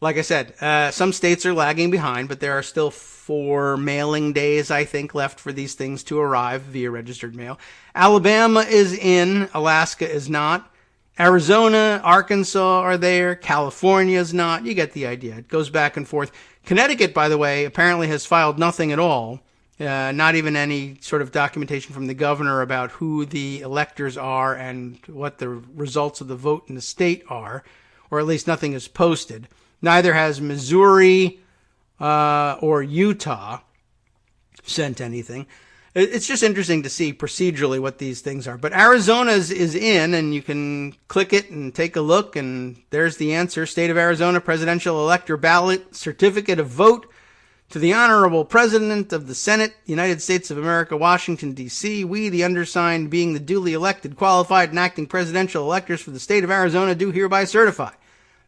like I said, some states are lagging behind, but there are still 4 mailing days, I think, left for these things to arrive via registered mail. Alabama is in. Alaska is not. Arizona, Arkansas are there. California is not. You get the idea. It goes back and forth. Connecticut, by the way, apparently has filed nothing at all. Not even any sort of documentation from the governor about who the electors are and what the results of the vote in the state are, or at least nothing is posted. Neither has Missouri or Utah sent anything. It's just interesting to see procedurally what these things are. But Arizona is in, and you can click it and take a look, and there's the answer. State of Arizona Presidential Elector Ballot Certificate of Vote to the Honorable President of the Senate, United States of America, Washington, D.C. We, the undersigned, being the duly elected, qualified, and acting presidential electors for the state of Arizona, do hereby certify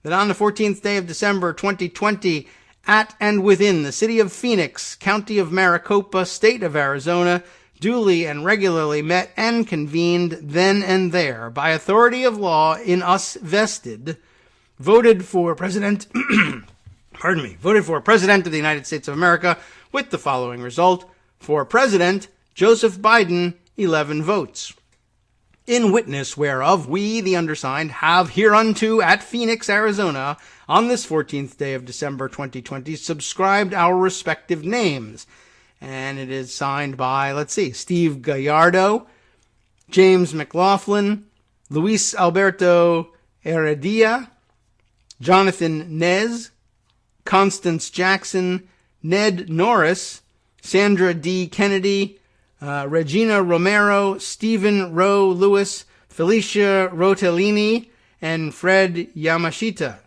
that on the 14th day of December 2020, at and within the city of Phoenix, county of Maricopa, state of Arizona, duly and regularly met and convened then and there, by authority of law in us vested, voted for President, voted for President of the United States of America with the following result. For President, Joseph Biden, 11 votes. In witness whereof we, the undersigned, have hereunto at Phoenix, Arizona, on this 14th day of December 2020, subscribed our respective names. And it is signed by, Steve Gallardo, James McLaughlin, Luis Alberto Heredia, Jonathan Nez, Constance Jackson, Ned Norris, Sandra D. Kennedy, Regina Romero, Stephen Rowe Lewis, Felicia Rotellini, and Fred Yamashita.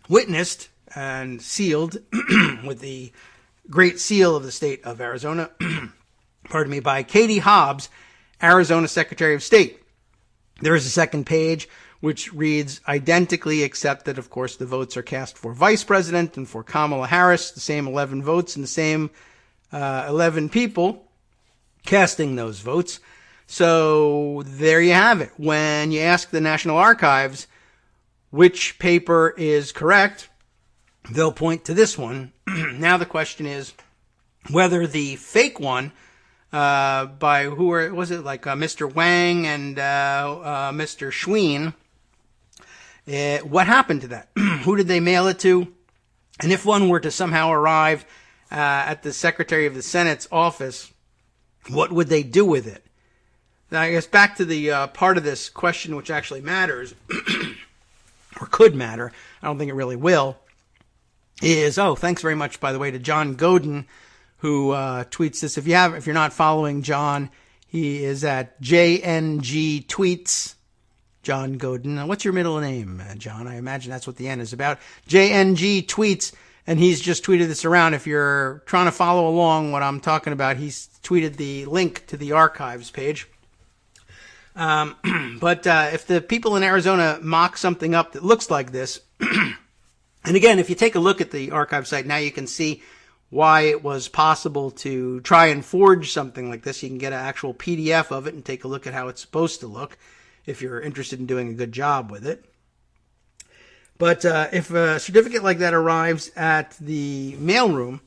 Witnessed and sealed with the Great Seal of the State of Arizona, by Katie Hobbs, Arizona Secretary of State. There is a second page which reads identically, except that, of course, the votes are cast for Vice President and for Kamala Harris, the same 11 votes and the same 11 people casting those votes. So there you have it. When you ask the National Archives which paper is correct, they'll point to this one. Now the question is whether the fake one by Mr. Wang and Mr. Schween, what happened to that? Who did they mail it to? And if one were to somehow arrive at the Secretary of the Senate's office, what would they do with it? Now, I guess back to the part of this question which actually matters, or could matter, I don't think it really will, is, thanks very much, by the way, to John Godin, who tweets this. If you're not following John, he is at JNG Tweets. John Godin. What's your middle name, John? I imagine that's what the N is about. JNG Tweets, and he's just tweeted this around. If you're trying to follow along what I'm talking about, he's tweeted the link to the archives page. But if the people in Arizona mock something up that looks like this, and again, if you take a look at the archive site, now you can see why it was possible to try and forge something like this. You can get an actual PDF of it and take a look at how it's supposed to look if you're interested in doing a good job with it. But if a certificate like that arrives at the mailroom,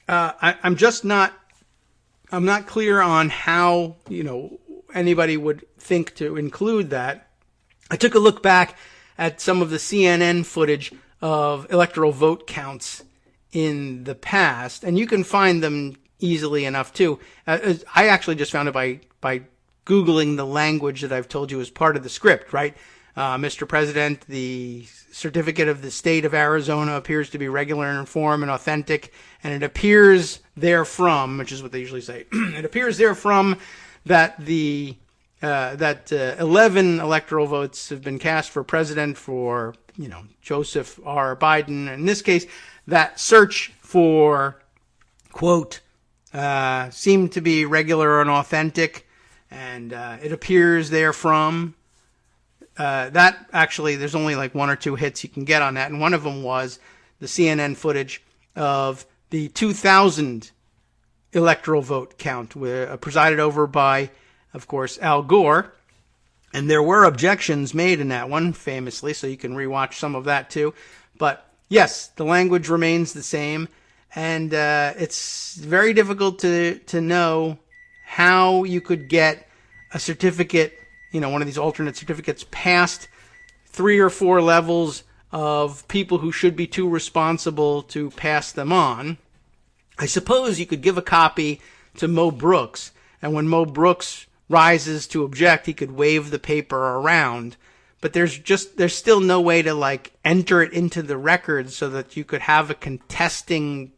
I'm not clear on how, anybody would think to include that. I took a look back at some of the CNN footage of electoral vote counts in the past, and you can find them easily enough too. I actually just found it by Googling the language that I've told you is part of the script, right? Mr. President, the certificate of the state of Arizona appears to be regular in form and authentic, and it appears therefrom, which is what they usually say, it appears therefrom that 11 electoral votes have been cast for president for, Joseph R. Biden. In this case, that search for, quote, seemed to be regular and authentic, and it appears therefrom. That actually, there's only like one or two hits you can get on that, and one of them was the CNN footage of the 2000 electoral vote count, presided over by, of course, Al Gore. And there were objections made in that one, famously, so you can rewatch some of that too. But yes, the language remains the same, and it's very difficult to know how you could get a certificate, one of these alternate certificates, past 3 or 4 levels of people who should be too responsible to pass them on. I suppose you could give a copy to Mo Brooks, and when Mo Brooks rises to object, he could wave the paper around. but there's still no way to like enter it into the records so that you could have a contesting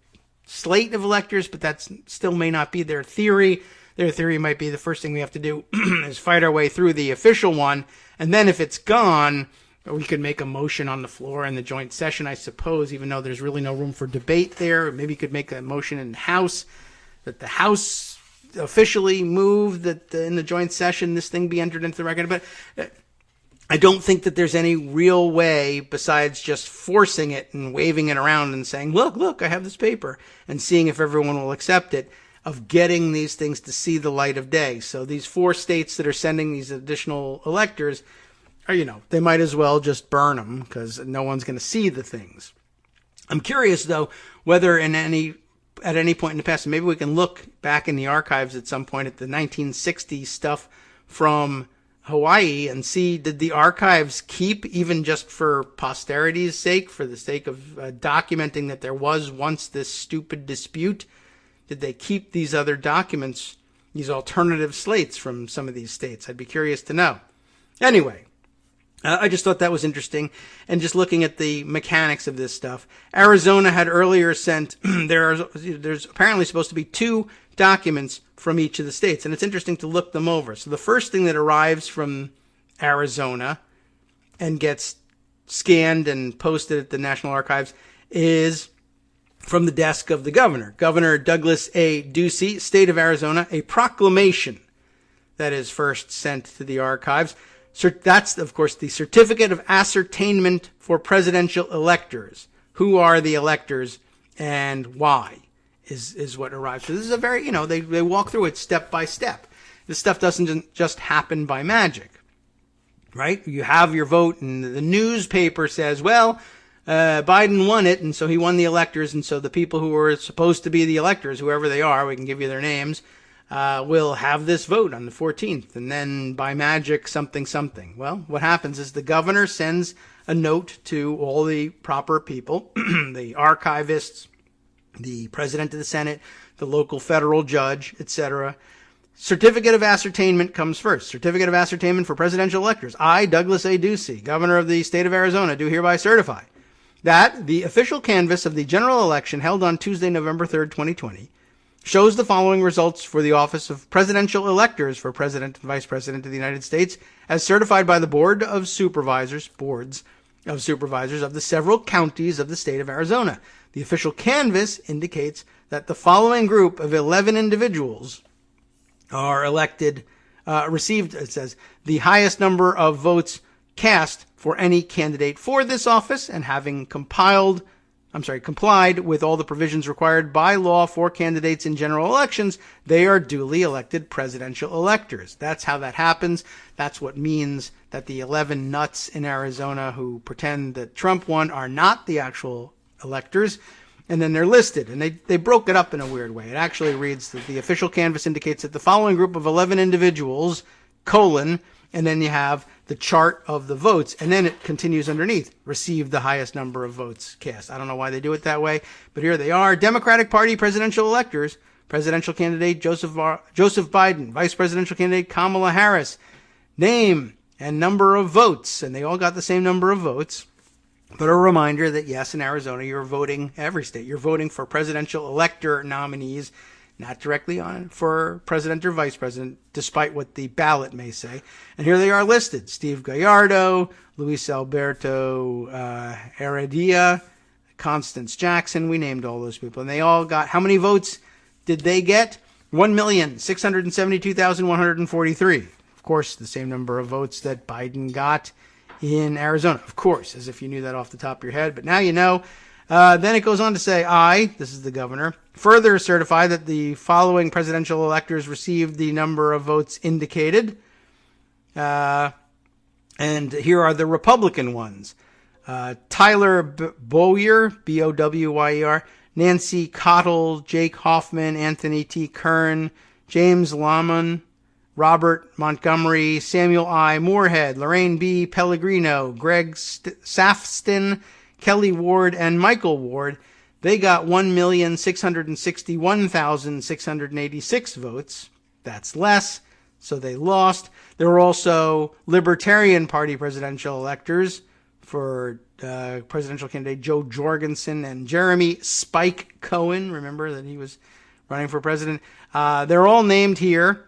slate of electors, but that still may not be their theory. Their theory might be the first thing we have to do is fight our way through the official one, and then if it's gone, we could make a motion on the floor in the joint session, I suppose, even though there's really no room for debate there. Maybe you could make a motion in the House that the House officially move that in the joint session this thing be entered into the record. But I don't think that there's any real way besides just forcing it and waving it around and saying, look, I have this paper, and seeing if everyone will accept it, of getting these things to see the light of day. So these 4 states that are sending these additional electors are, they might as well just burn them because no one's going to see the things. I'm curious, though, whether at any point in the past, maybe we can look back in the archives at some point at the 1960s stuff from Hawaii and see, did the archives keep, even just for posterity's sake, for the sake of documenting that there was once this stupid dispute, did they keep these other documents, these alternative slates from some of these states? I'd be curious to know. Anyway, I just thought that was interesting. And just looking at the mechanics of this stuff, Arizona had earlier sent, there's apparently supposed to be 2 documents from each of the states. And it's interesting to look them over. So the first thing that arrives from Arizona and gets scanned and posted at the National Archives is from the desk of the governor. Governor Douglas A. Ducey, state of Arizona, a proclamation that is first sent to the archives. That's, of course, the certificate of ascertainment for presidential electors. Who are the electors and why is what arrives. So this is a very, they walk through it step by step. This stuff doesn't just happen by magic, right? You have your vote and the newspaper says, well, Biden won it, and so he won the electors, and so the people who were supposed to be the electors, whoever they are, we can give you their names, will have this vote on the 14th, and then by magic, something. Well, what happens is the governor sends a note to all the proper people, the archivists, the president of the Senate, the local federal judge, etc. Certificate of ascertainment comes first. Certificate of ascertainment for presidential electors. I, Douglas A. Ducey, governor of the state of Arizona, do hereby certify that the official canvass of the general election held on Tuesday, November 3rd, 2020, shows the following results for the office of presidential electors for President and Vice President of the United States, as certified by the boards of supervisors of the several counties of the state of Arizona. The official canvass indicates that the following group of 11 individuals are elected, received, it says, the highest number of votes cast for any candidate for this office, and having complied with all the provisions required by law for candidates in general elections, they are duly elected presidential electors. That's how that happens. That's what means that the 11 nuts in Arizona who pretend that Trump won are not the actual electors. And then they're listed, and they broke it up in a weird way. It actually reads that the official canvass indicates that the following group of 11 individuals, and then you have the chart of the votes, and then it continues underneath, received the highest number of votes cast. I don't know why they do it that way, but here they are. Democratic Party presidential electors, presidential candidate Joseph Biden, vice presidential candidate Kamala Harris, name and number of votes, and they all got the same number of votes. But a reminder that, yes, in Arizona, you're voting, every state, you're voting for presidential elector nominees, not directly on for president or vice president, despite what the ballot may say. And here they are listed. Steve Gallardo, Luis Alberto Heredia, Constance Jackson. We named all those people. And they all got, how many votes did they get? 1,672,143. Of course, the same number of votes that Biden got in Arizona. Of course, as if you knew that off the top of your head. But now you know. Then it goes on to say, this is the governor, further certify that the following presidential electors received the number of votes indicated. And here are the Republican ones. Tyler Bowyer, B-O-W-Y-E-R, Nancy Cottle, Jake Hoffman, Anthony T. Kern, James Lamon, Robert Montgomery, Samuel I. Moorhead, Lorraine B. Pellegrino, Greg Safston, Kelly Ward, and Michael Ward. They got 1,661,686 votes. That's less, so they lost. There were also Libertarian Party presidential electors for presidential candidate Joe Jorgensen and Jeremy Spike Cohen. Remember that he was running for president. They're all named here.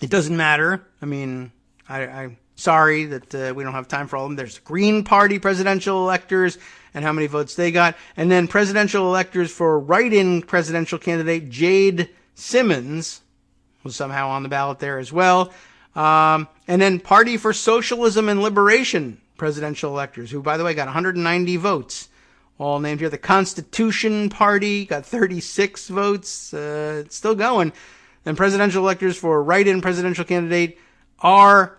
It doesn't matter. I mean, I'm sorry that we don't have time for all of them. There's Green Party presidential electors and how many votes they got. And then presidential electors for write-in presidential candidate Jade Simmons was somehow on the ballot there as well. And then Party for Socialism and Liberation presidential electors, who, by the way, got 190 votes. All named here. The Constitution Party got 36 votes. It's still going. And presidential electors for write-in presidential candidate R.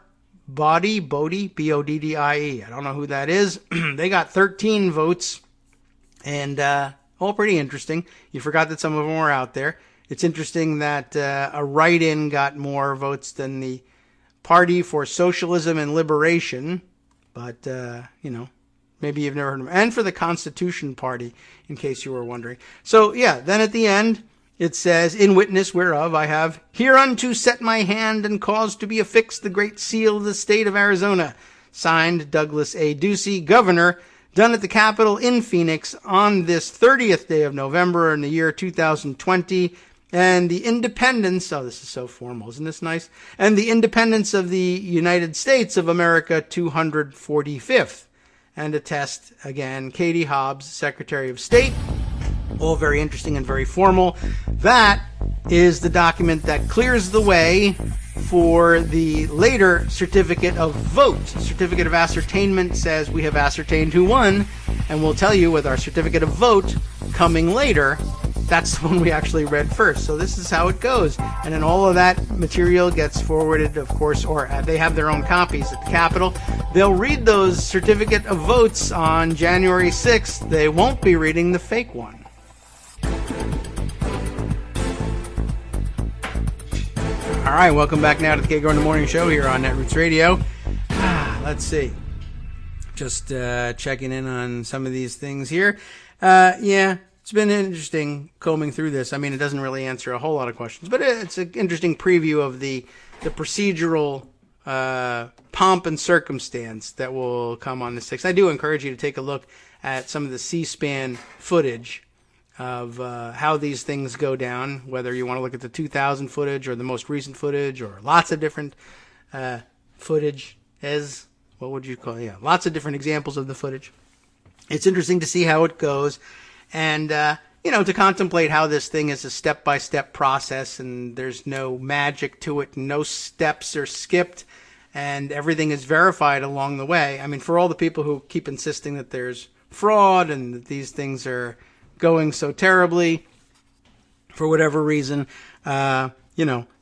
Bodie, Boddie. I don't know who that is. They got 13 votes. And all pretty interesting. You forgot that some of them were out there. It's interesting that a write-in got more votes than the Party for Socialism and Liberation. But, maybe you've never heard of them. And for the Constitution Party, in case you were wondering. So, yeah, then at the end, it says, in witness whereof I have hereunto set my hand and caused to be affixed the great seal of the state of Arizona. Signed, Douglas A. Ducey, Governor, done at the Capitol in Phoenix on this 30th day of November in the year 2020. And the independence, oh, this is so formal, isn't this nice? And the independence of the United States of America 245th. And attest, again, Katie Hobbs, Secretary of State. All very interesting and very formal. That is the document that clears the way for the later certificate of vote. Certificate of ascertainment says we have ascertained who won, and we'll tell you with our certificate of vote coming later. That's the one we actually read first. So this is how it goes. And then all of that material gets forwarded, of course, or they have their own copies at the Capitol. They'll read those certificate of votes on January 6th. They won't be reading the fake one. All right, welcome back now to the Kagro in the Morning Show here on Netroots Radio. Let's see. Just checking in on some of these things here. It's been interesting combing through this. I mean, it doesn't really answer a whole lot of questions, but it's an interesting preview of the procedural pomp and circumstance that will come on the 6th. I do encourage you to take a look at some of the C-SPAN footage of how these things go down, whether you want to look at the 2000 footage or the most recent footage or lots of different footage what would you call it? Yeah, lots of different examples of the footage. It's interesting to see how it goes. And, to contemplate how this thing is a step-by-step process and there's no magic to it, and no steps are skipped, and everything is verified along the way. I mean, for all the people who keep insisting that there's fraud and that these things are going so terribly, for whatever reason, the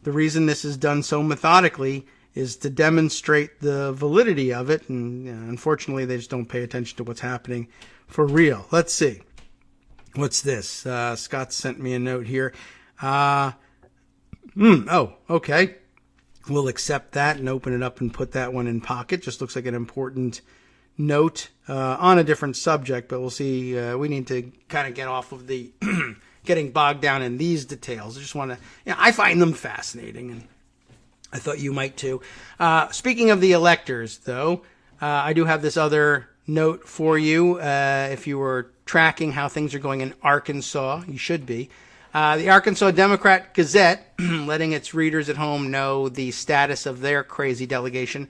reason this is done so methodically is to demonstrate the validity of it. And unfortunately, they just don't pay attention to what's happening for real. Let's see. What's this? Scott sent me a note here. Okay. We'll accept that and open it up and put that one in pocket. Just looks like an important note on a different subject, but we'll see. We need to kind of get off of the getting bogged down in these details. I just want to, I find them fascinating, and I thought you might too. Speaking of the electors, though, I do have this other note for you. If you were tracking how things are going in Arkansas, you should be. The Arkansas Democrat Gazette, letting its readers at home know the status of their crazy delegation.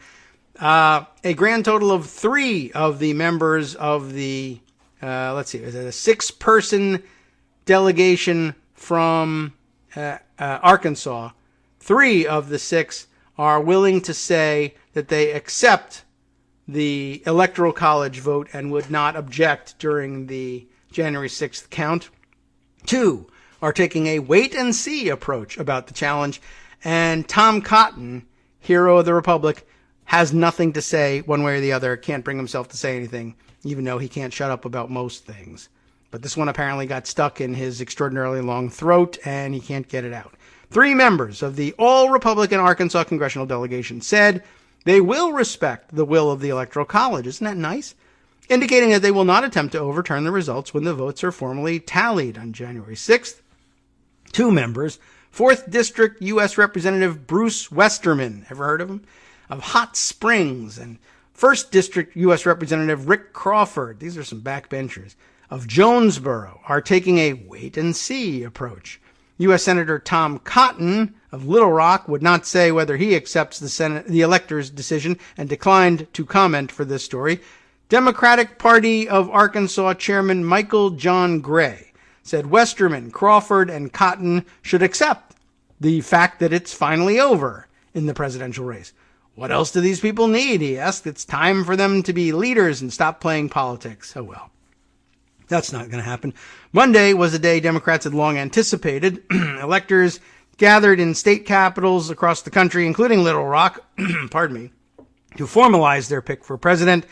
A grand total of 3 of the members of the, is it a 6-person delegation from Arkansas? 3 of the 6 are willing to say that they accept the Electoral College vote and would not object during the January 6th count. 2 are taking a wait-and-see approach about the challenge. And Tom Cotton, hero of the Republic, has nothing to say one way or the other, can't bring himself to say anything, even though he can't shut up about most things. But this one apparently got stuck in his extraordinarily long throat, and he can't get it out. 3 members of the all-Republican Arkansas congressional delegation said they will respect the will of the Electoral College. Isn't that nice? Indicating that they will not attempt to overturn the results when the votes are formally tallied on January 6th. 2 members, 4th District U.S. Representative Bruce Westerman, ever heard of him? of Hot Springs and 1st District U.S. Representative Rick Crawford, these are some backbenchers, of Jonesboro, are taking a wait-and-see approach. U.S. Senator Tom Cotton of Little Rock would not say whether he accepts the elector's decision and declined to comment for this story. Democratic Party of Arkansas Chairman Michael John Gray said Westerman, Crawford, and Cotton should accept the fact that it's finally over in the presidential race. What else do these people need? He asked. It's time for them to be leaders and stop playing politics. Oh, well. That's not going to happen. Monday was a day Democrats had long anticipated. Electors gathered in state capitals across the country, including Little Rock, pardon me, to formalize their pick for president.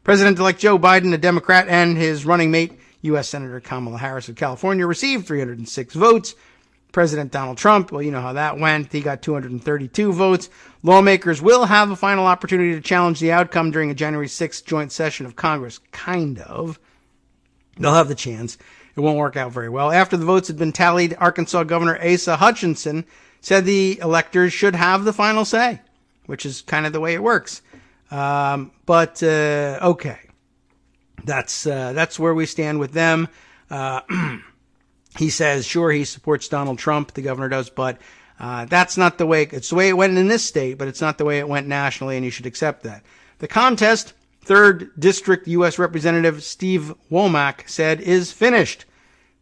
President-elect Joe Biden, a Democrat, and his running mate, U.S. Senator Kamala Harris of California, received 306 votes. President Donald Trump, well, you know how that went. He got 232 votes. Lawmakers will have a final opportunity to challenge the outcome during a January 6th joint session of Congress. Kind of. They'll have the chance. It won't work out very well. After the votes had been tallied, Arkansas Governor Asa Hutchinson said the electors should have the final say, which is kind of the way it works. Okay. That's where we stand with them. He says, sure, he supports Donald Trump, the governor does, but that's not the way, it's the way it went in this state, but it's not the way it went nationally, and you should accept that. The contest, 3rd District U.S. Representative Steve Womack said, is finished.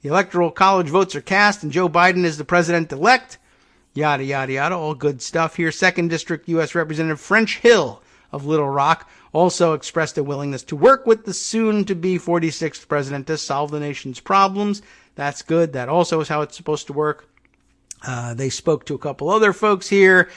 The Electoral College votes are cast, and Joe Biden is the president-elect. Yada, yada, yada, all good stuff here. 2nd District U.S. Representative French Hill of Little Rock also expressed a willingness to work with the soon-to-be 46th president to solve the nation's problems. That's good. That also is how it's supposed to work. They spoke to a couple other folks here.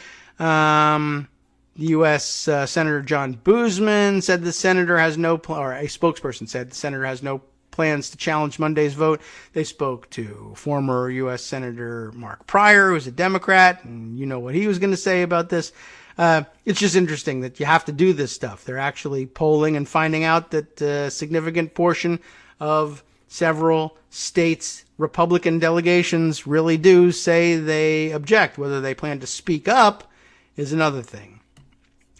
U.S. Senator John Boozman said the senator has no or a spokesperson said the senator has no plans to challenge Monday's vote. They spoke to former U.S. Senator Mark Pryor, who's a Democrat, and you know what he was going to say about this. It's just interesting that you have to do this stuff. They're actually polling and finding out that a significant portion of several states' Republican delegations really do say they object. Whether they plan to speak up is another thing.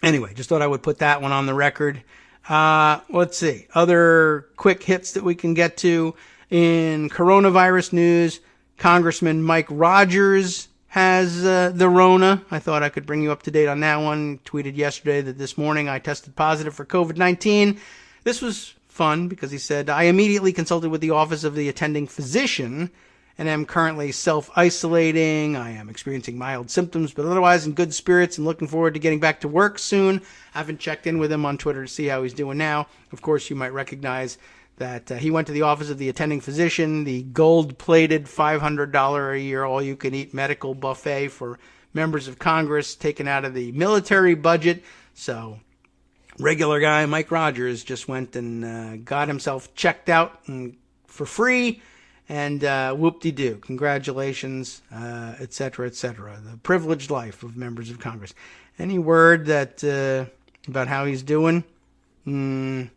Anyway, just thought I would put that one on the record. Let's see. Other quick hits that we can get to. In coronavirus news, Congressman Mike Rogers has the Rona. I thought I could bring you up to date on that one. Tweeted yesterday that this morning I tested positive for COVID-19. This was fun because he said, I immediately consulted with the office of the attending physician and am currently self-isolating. I am experiencing mild symptoms, but otherwise in good spirits and looking forward to getting back to work soon. I haven't checked in with him on Twitter to see how he's doing now. Of course, you might recognize that he went to the office of the attending physician, the gold-plated $500 a year all-you-can-eat medical buffet for members of Congress taken out of the military budget. So regular guy Mike Rogers just went and got himself checked out for free. And whoop-de-doo, congratulations, et cetera, et cetera. The privileged life of members of Congress. Any word that about how he's doing? No.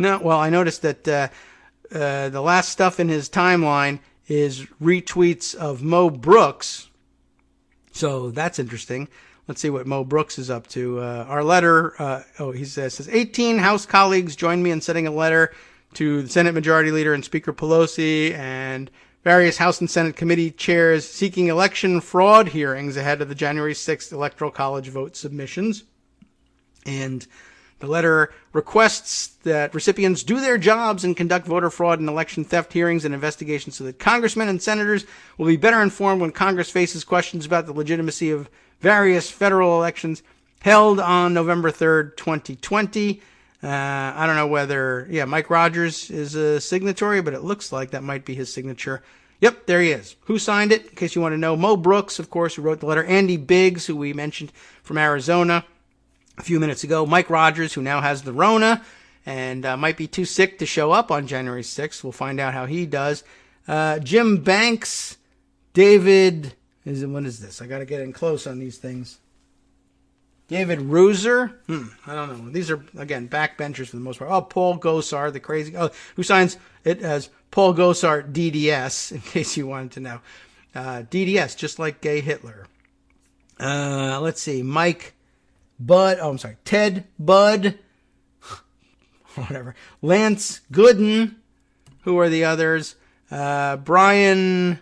Well, I noticed that the last stuff in his timeline is retweets of Mo Brooks. So that's interesting. Let's see what Mo Brooks is up to. Our letter, he says 18 House colleagues joined me in sending a letter to the Senate Majority Leader and Speaker Pelosi and various House and Senate committee chairs seeking election fraud hearings ahead of the January 6th Electoral College vote submissions. And the letter requests that recipients do their jobs and conduct voter fraud and election theft hearings and investigations so that congressmen and senators will be better informed when Congress faces questions about the legitimacy of various federal elections held on November 3rd, 2020. I don't know whether, Mike Rogers is a signatory, but it looks like that might be his signature. Yep, there he is. Who signed it? In case you want to know, Mo Brooks, of course, who wrote the letter. Andy Biggs, who we mentioned from Arizona a few minutes ago. Mike Rogers, who now has the Rona and might be too sick to show up on January 6th. We'll find out how he does. Jim Banks, David, what is this? I got to get in close on these things. David Reuser? I don't know. These are, again, backbenchers for the most part. Oh, Paul Gosar, the crazy... Oh, who signs it as Paul Gosar DDS, in case you wanted to know. DDS, just like gay Hitler. Let's see. Mike Ted Budd, whatever, Lance Gooden. Who are the others? Brian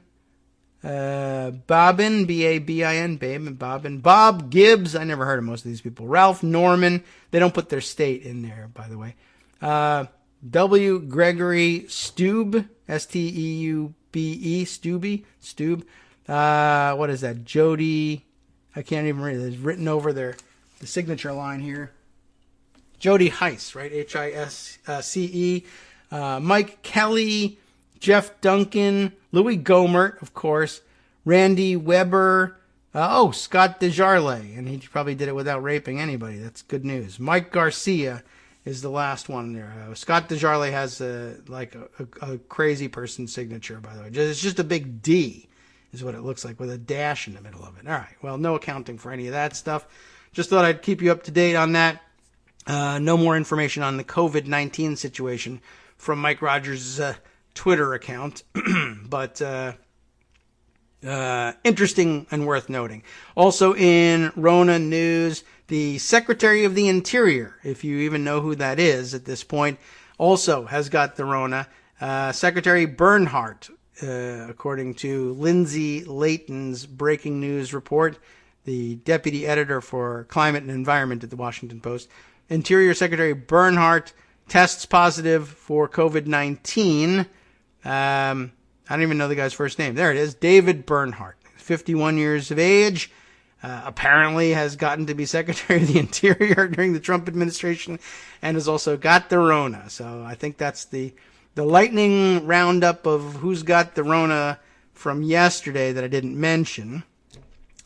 Bobbin, B-A-B-I-N, Bobbin. Bob Gibbs, I never heard of most of these people. Ralph Norman, they don't put their state in there, by the way. W. Gregory Stube, S-T-E-U-B-E, Stube. What is that? Jody, I can't even read it. It's written over the signature line here. Jody Heiss, right? H-I-S-C-E. Mike Kelly, Jeff Duncan, Louis Gomert, of course, Randy Weber, Scott DeJarle, and he probably did it without raping anybody. That's good news. Mike Garcia is the last one there. Scott DeJarle has a crazy person signature, by the way. It's just a big D is what it looks like with a dash in the middle of it. All right, well, no accounting for any of that stuff. Just thought I'd keep you up to date on that. No more information on the COVID-19 situation from Mike Rogers' Twitter account, but interesting and worth noting. Also in Rona news, the Secretary of the Interior, if you even know who that is at this point, also has got the Rona. Secretary Bernhardt, according to Lindsay Layton's breaking news report, the deputy editor for climate and environment at the Washington Post. Interior Secretary Bernhardt tests positive for COVID-19. I don't even know the guy's first name. There it is. David Bernhardt, 51 years of age, apparently has gotten to be Secretary of the Interior during the Trump administration and has also got the Rona. So I think that's the lightning roundup of who's got the Rona from yesterday that I didn't mention.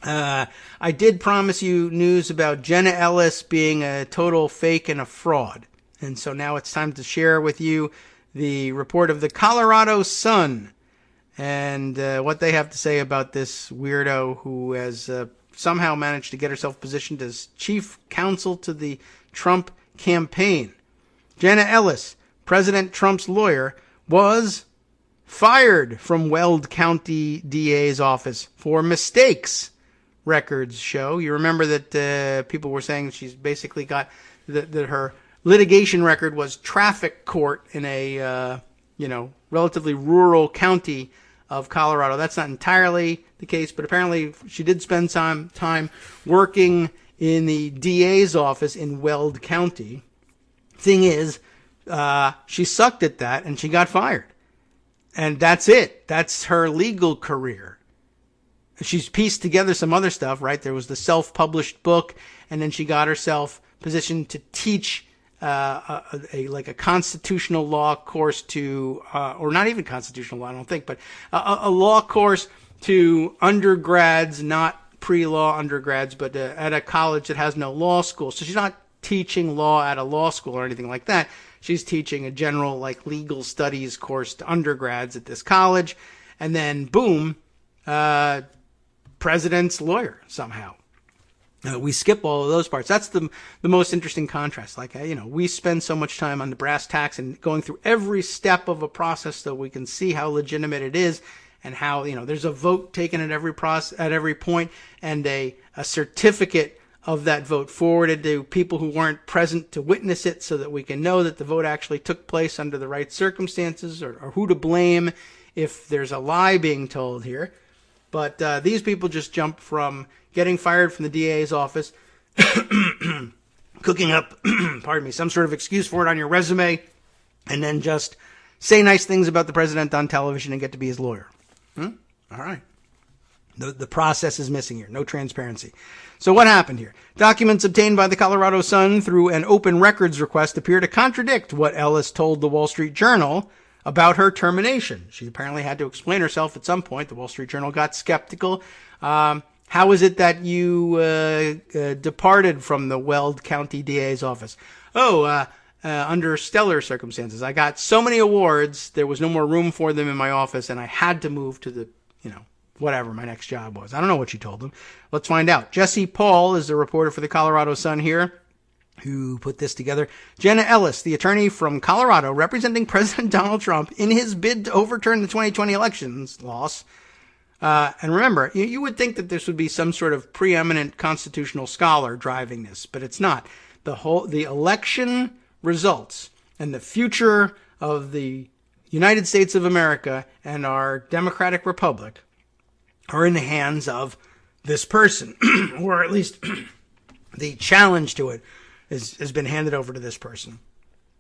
I did promise you news about Jenna Ellis being a total fake and a fraud. And so now it's time to share with you the report of the Colorado Sun and what they have to say about this weirdo who has somehow managed to get herself positioned as chief counsel to the Trump campaign. Jenna Ellis, President Trump's lawyer, was fired from Weld County DA's office for mistakes, records show. You remember that people were saying she's basically got that her litigation record was traffic court in a relatively rural county of Colorado. That's not entirely the case, but apparently she did spend some time working in the DA's office in Weld County. Thing is, she sucked at that and she got fired. And that's it. That's her legal career. She's pieced together some other stuff, right? There was the self-published book, and then she got herself positioned to teach a constitutional law course to, or not even constitutional law, I don't think, but a law course to undergrads, not pre-law undergrads, but at a college that has no law school. So she's not teaching law at a law school or anything like that. She's teaching a general legal studies course to undergrads at this college, and then boom, president's lawyer somehow. We skip all of those parts. That's the most interesting contrast. We spend so much time on the brass tacks and going through every step of a process so we can see how legitimate it is and how, there's a vote taken at every point and a certificate of that vote forwarded to people who weren't present to witness it so that we can know that the vote actually took place under the right circumstances or who to blame if there's a lie being told here. But these people just jump from getting fired from the DA's office, cooking up, some sort of excuse for it on your resume, and then just say nice things about the president on television and get to be his lawyer. All right. The process is missing here. No transparency. So what happened here? Documents obtained by the Colorado Sun through an open records request appear to contradict what Ellis told the Wall Street Journal about her termination. She apparently had to explain herself at some point. The Wall Street Journal got skeptical. How is it that you departed from the Weld County DA's office? Under stellar circumstances. I got so many awards, there was no more room for them in my office, and I had to move to the, whatever my next job was. I don't know what she told them. Let's find out. Jesse Paul is the reporter for the Colorado Sun here, who put this together. Jenna Ellis, the attorney from Colorado representing President Donald Trump in his bid to overturn the 2020 elections loss, And remember, you would think that this would be some sort of preeminent constitutional scholar driving this, but it's not. The election results and the future of the United States of America and our democratic republic are in the hands of this person, or at least the challenge to it has been handed over to this person,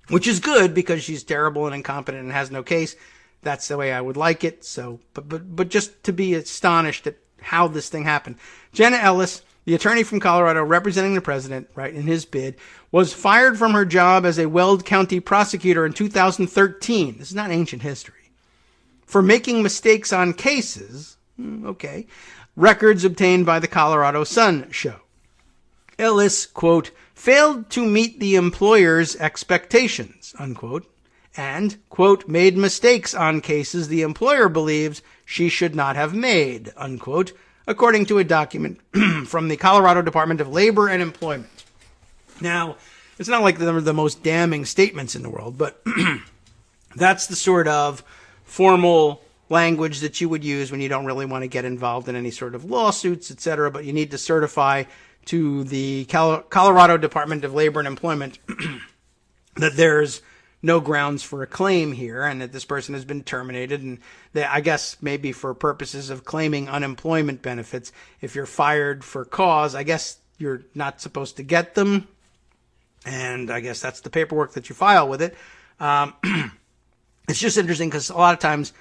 which is good because she's terrible and incompetent and has no case. That's the way I would like it. So, but just to be astonished at how this thing happened. Jenna Ellis, the attorney from Colorado representing the president, right, in his bid, was fired from her job as a Weld County prosecutor in 2013. This is not ancient history. For making mistakes on cases, okay, records obtained by the Colorado Sun show. Ellis, quote, failed to meet the employer's expectations, unquote, and, quote, made mistakes on cases the employer believes she should not have made, unquote, according to a document from the Colorado Department of Labor and Employment. Now, it's not like they're the most damning statements in the world, but that's the sort of formal language that you would use when you don't really want to get involved in any sort of lawsuits, etc., but you need to certify to the Colorado Department of Labor and Employment that there's no grounds for a claim here and that this person has been terminated. And that, I guess maybe for purposes of claiming unemployment benefits, if you're fired for cause, I guess you're not supposed to get them. And I guess that's the paperwork that you file with it. It's just interesting because a lot of times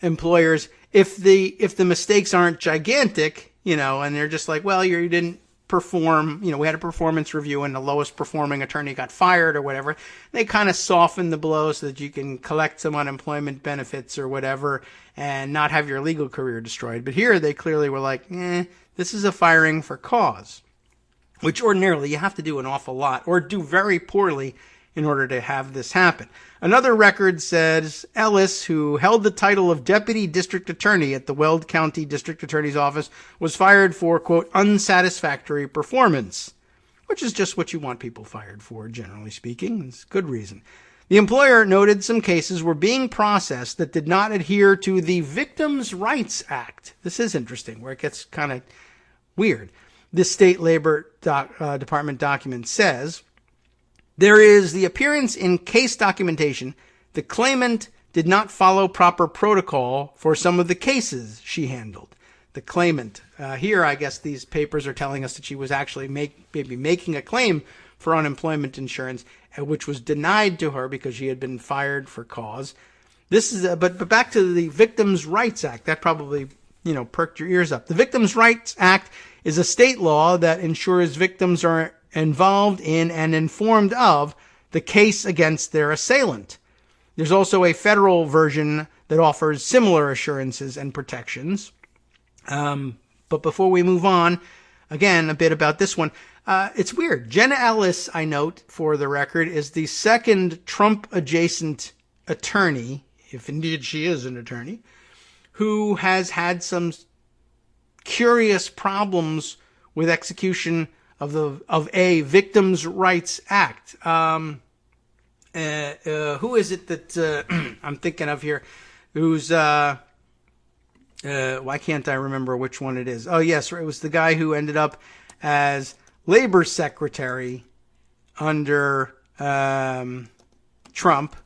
employers, if the mistakes aren't gigantic, and they're just like, well, you didn't perform, we had a performance review and the lowest performing attorney got fired or whatever, they kind of soften the blow so that you can collect some unemployment benefits or whatever and not have your legal career destroyed. But here they clearly were like, this is a firing for cause, which ordinarily you have to do an awful lot or do very poorly in order to have this happen. Another record says Ellis, who held the title of Deputy District Attorney at the Weld County District Attorney's Office, was fired for, quote, unsatisfactory performance, which is just what you want people fired for, generally speaking. It's good reason. The employer noted some cases were being processed that did not adhere to the Victims' Rights Act. This is interesting, where it gets kind of weird. This state labor department document says, there is the appearance in case documentation the claimant did not follow proper protocol for some of the cases she handled. The claimant. Here, I guess these papers are telling us that she was actually maybe making a claim for unemployment insurance, which was denied to her because she had been fired for cause. This is, but back to the Victims' Rights Act. That probably, perked your ears up. The Victims' Rights Act is a state law that ensures victims are involved in and informed of the case against their assailant. There's also a federal version that offers similar assurances and protections. But before we move on, again, a bit about this one. It's weird. Jenna Ellis, I note, for the record, is the second Trump-adjacent attorney, if indeed she is an attorney, who has had some curious problems with execution of a Victims' Rights Act. Who is it that I'm thinking of here? Who's why can't I remember which one it is? Oh yes, it was the guy who ended up as labor secretary under Trump,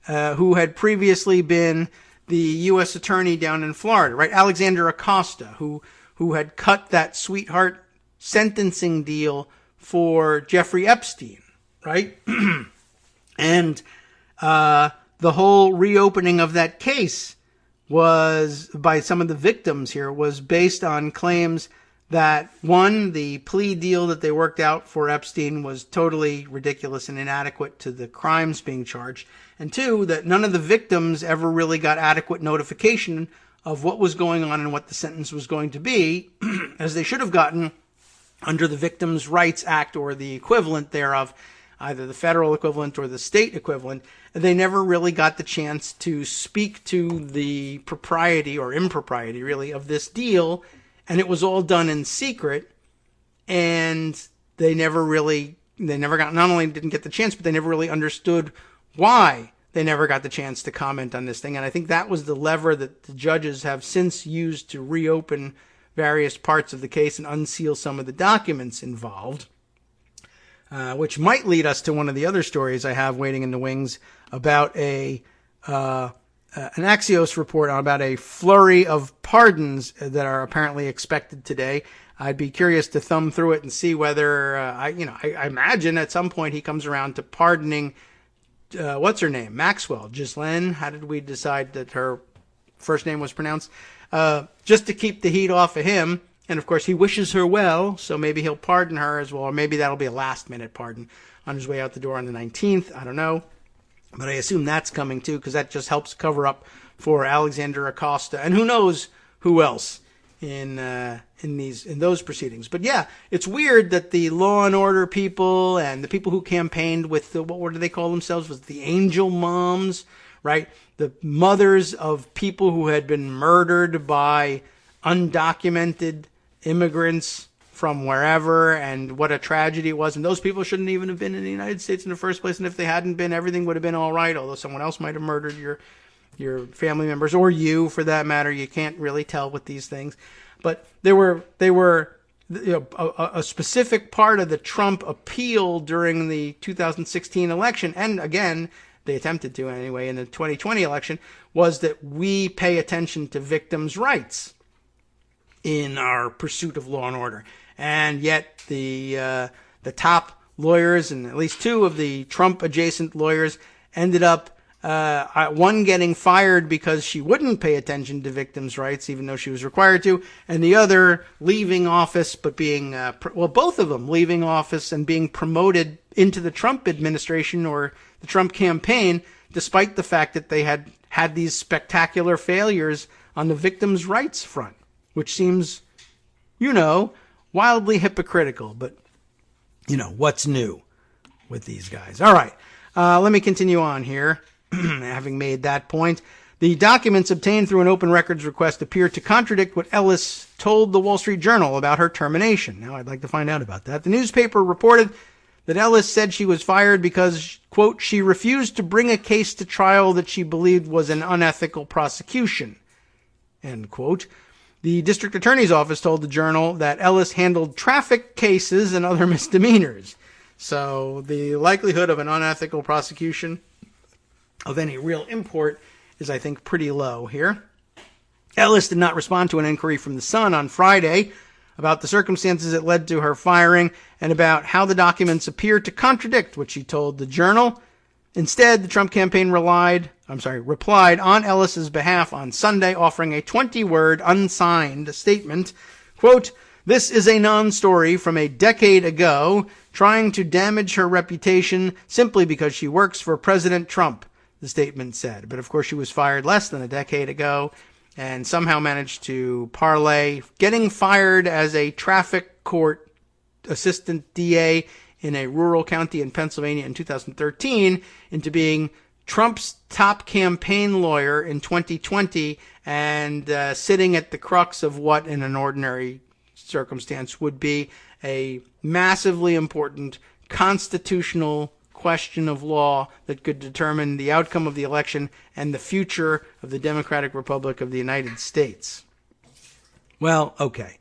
who had previously been the U.S. attorney down in Florida, right? Alexander Acosta, who had cut that sweetheart sentencing deal for Jeffrey Epstein, right? And the whole reopening of that case was, by some of the victims here, was based on claims that, one, the plea deal that they worked out for Epstein was totally ridiculous and inadequate to the crimes being charged, and two, that none of the victims ever really got adequate notification of what was going on and what the sentence was going to be, as they should have gotten under the Victims' Rights Act or the equivalent thereof, either the federal equivalent or the state equivalent. They never really got the chance to speak to the propriety or impropriety, really, of this deal, and it was all done in secret, and they never got, not only didn't get the chance, but they never really understood why they never got the chance to comment on this thing. And I think that was the lever that the judges have since used to reopen various parts of the case and unseal some of the documents involved, which might lead us to one of the other stories I have waiting in the wings about an Axios report about a flurry of pardons that are apparently expected today. I'd be curious to thumb through it and see whether, I imagine at some point he comes around to pardoning, what's her name? Maxwell. Ghislaine. How did we decide that her first name was pronounced? Just to keep the heat off of him. And of course he wishes her well, so maybe he'll pardon her as well. Or maybe that'll be a last minute pardon on his way out the door on the 19th. I don't know. But I assume that's coming too, because that just helps cover up for Alexander Acosta. And who knows who else in those proceedings. But yeah, it's weird that the law and order people and the people who campaigned with the, what do they call themselves? Was the angel moms, right? The mothers of people who had been murdered by undocumented immigrants from wherever, and what a tragedy it was. And those people shouldn't even have been in the United States in the first place. And if they hadn't been, everything would have been all right, although someone else might have murdered your family members, or you for that matter. You can't really tell with these things. But they were a specific part of the Trump appeal during the 2016 election, and again, they attempted to anyway in the 2020 election, was that we pay attention to victims' rights in our pursuit of law and order. And yet the top lawyers, and at least two of the Trump-adjacent lawyers, ended up one getting fired because she wouldn't pay attention to victims' rights, even though she was required to, and the other leaving office, but being, both of them leaving office and being promoted into the Trump administration or the Trump campaign, despite the fact that they had these spectacular failures on the victims' rights front, which seems, wildly hypocritical. But, what's new with these guys? All right, let me continue on here. Having made that point, the documents obtained through an open records request appear to contradict what Ellis told the Wall Street Journal about her termination. Now, I'd like to find out about that. The newspaper reported that Ellis said she was fired because, quote, she refused to bring a case to trial that she believed was an unethical prosecution, end quote. The district attorney's office told the Journal that Ellis handled traffic cases and other misdemeanors. So the likelihood of an unethical prosecution of any real import is, I think, pretty low here. Ellis did not respond to an inquiry from The Sun on Friday about the circumstances that led to her firing and about how the documents appear to contradict what she told the Journal. Instead, the Trump campaign replied on Ellis's behalf on Sunday, offering a 20-word unsigned statement. Quote, "This is a non-story from a decade ago, trying to damage her reputation simply because she works for President Trump," the statement said. But of course, she was fired less than a decade ago and somehow managed to parlay getting fired as a traffic court assistant DA in a rural county in Pennsylvania in 2013 into being Trump's top campaign lawyer in 2020 and sitting at the crux of what in an ordinary circumstance would be a massively important constitutional question of law that could determine the outcome of the election and the future of the Democratic Republic of the United States. Well, okay.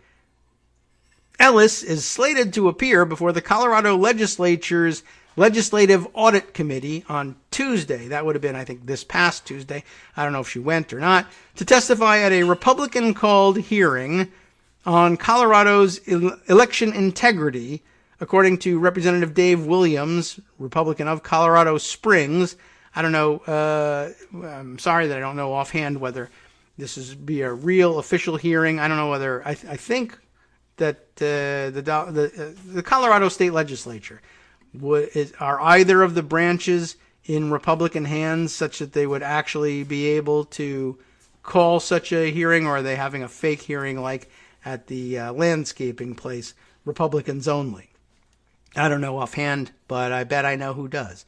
Ellis is slated to appear before the Colorado Legislature's Legislative Audit Committee on Tuesday. That would have been, I think, this past Tuesday. I don't know if she went or not. To testify at a Republican-called hearing on Colorado's election integrity, according to Representative Dave Williams, Republican of Colorado Springs. I don't know. I'm sorry that I don't know offhand whether this is be a real official hearing. I don't know whether I think that the Colorado State Legislature are either of the branches in Republican hands such that they would actually be able to call such a hearing, or are they having a fake hearing like at the landscaping place, Republicans only? I don't know offhand, but I bet I know who does.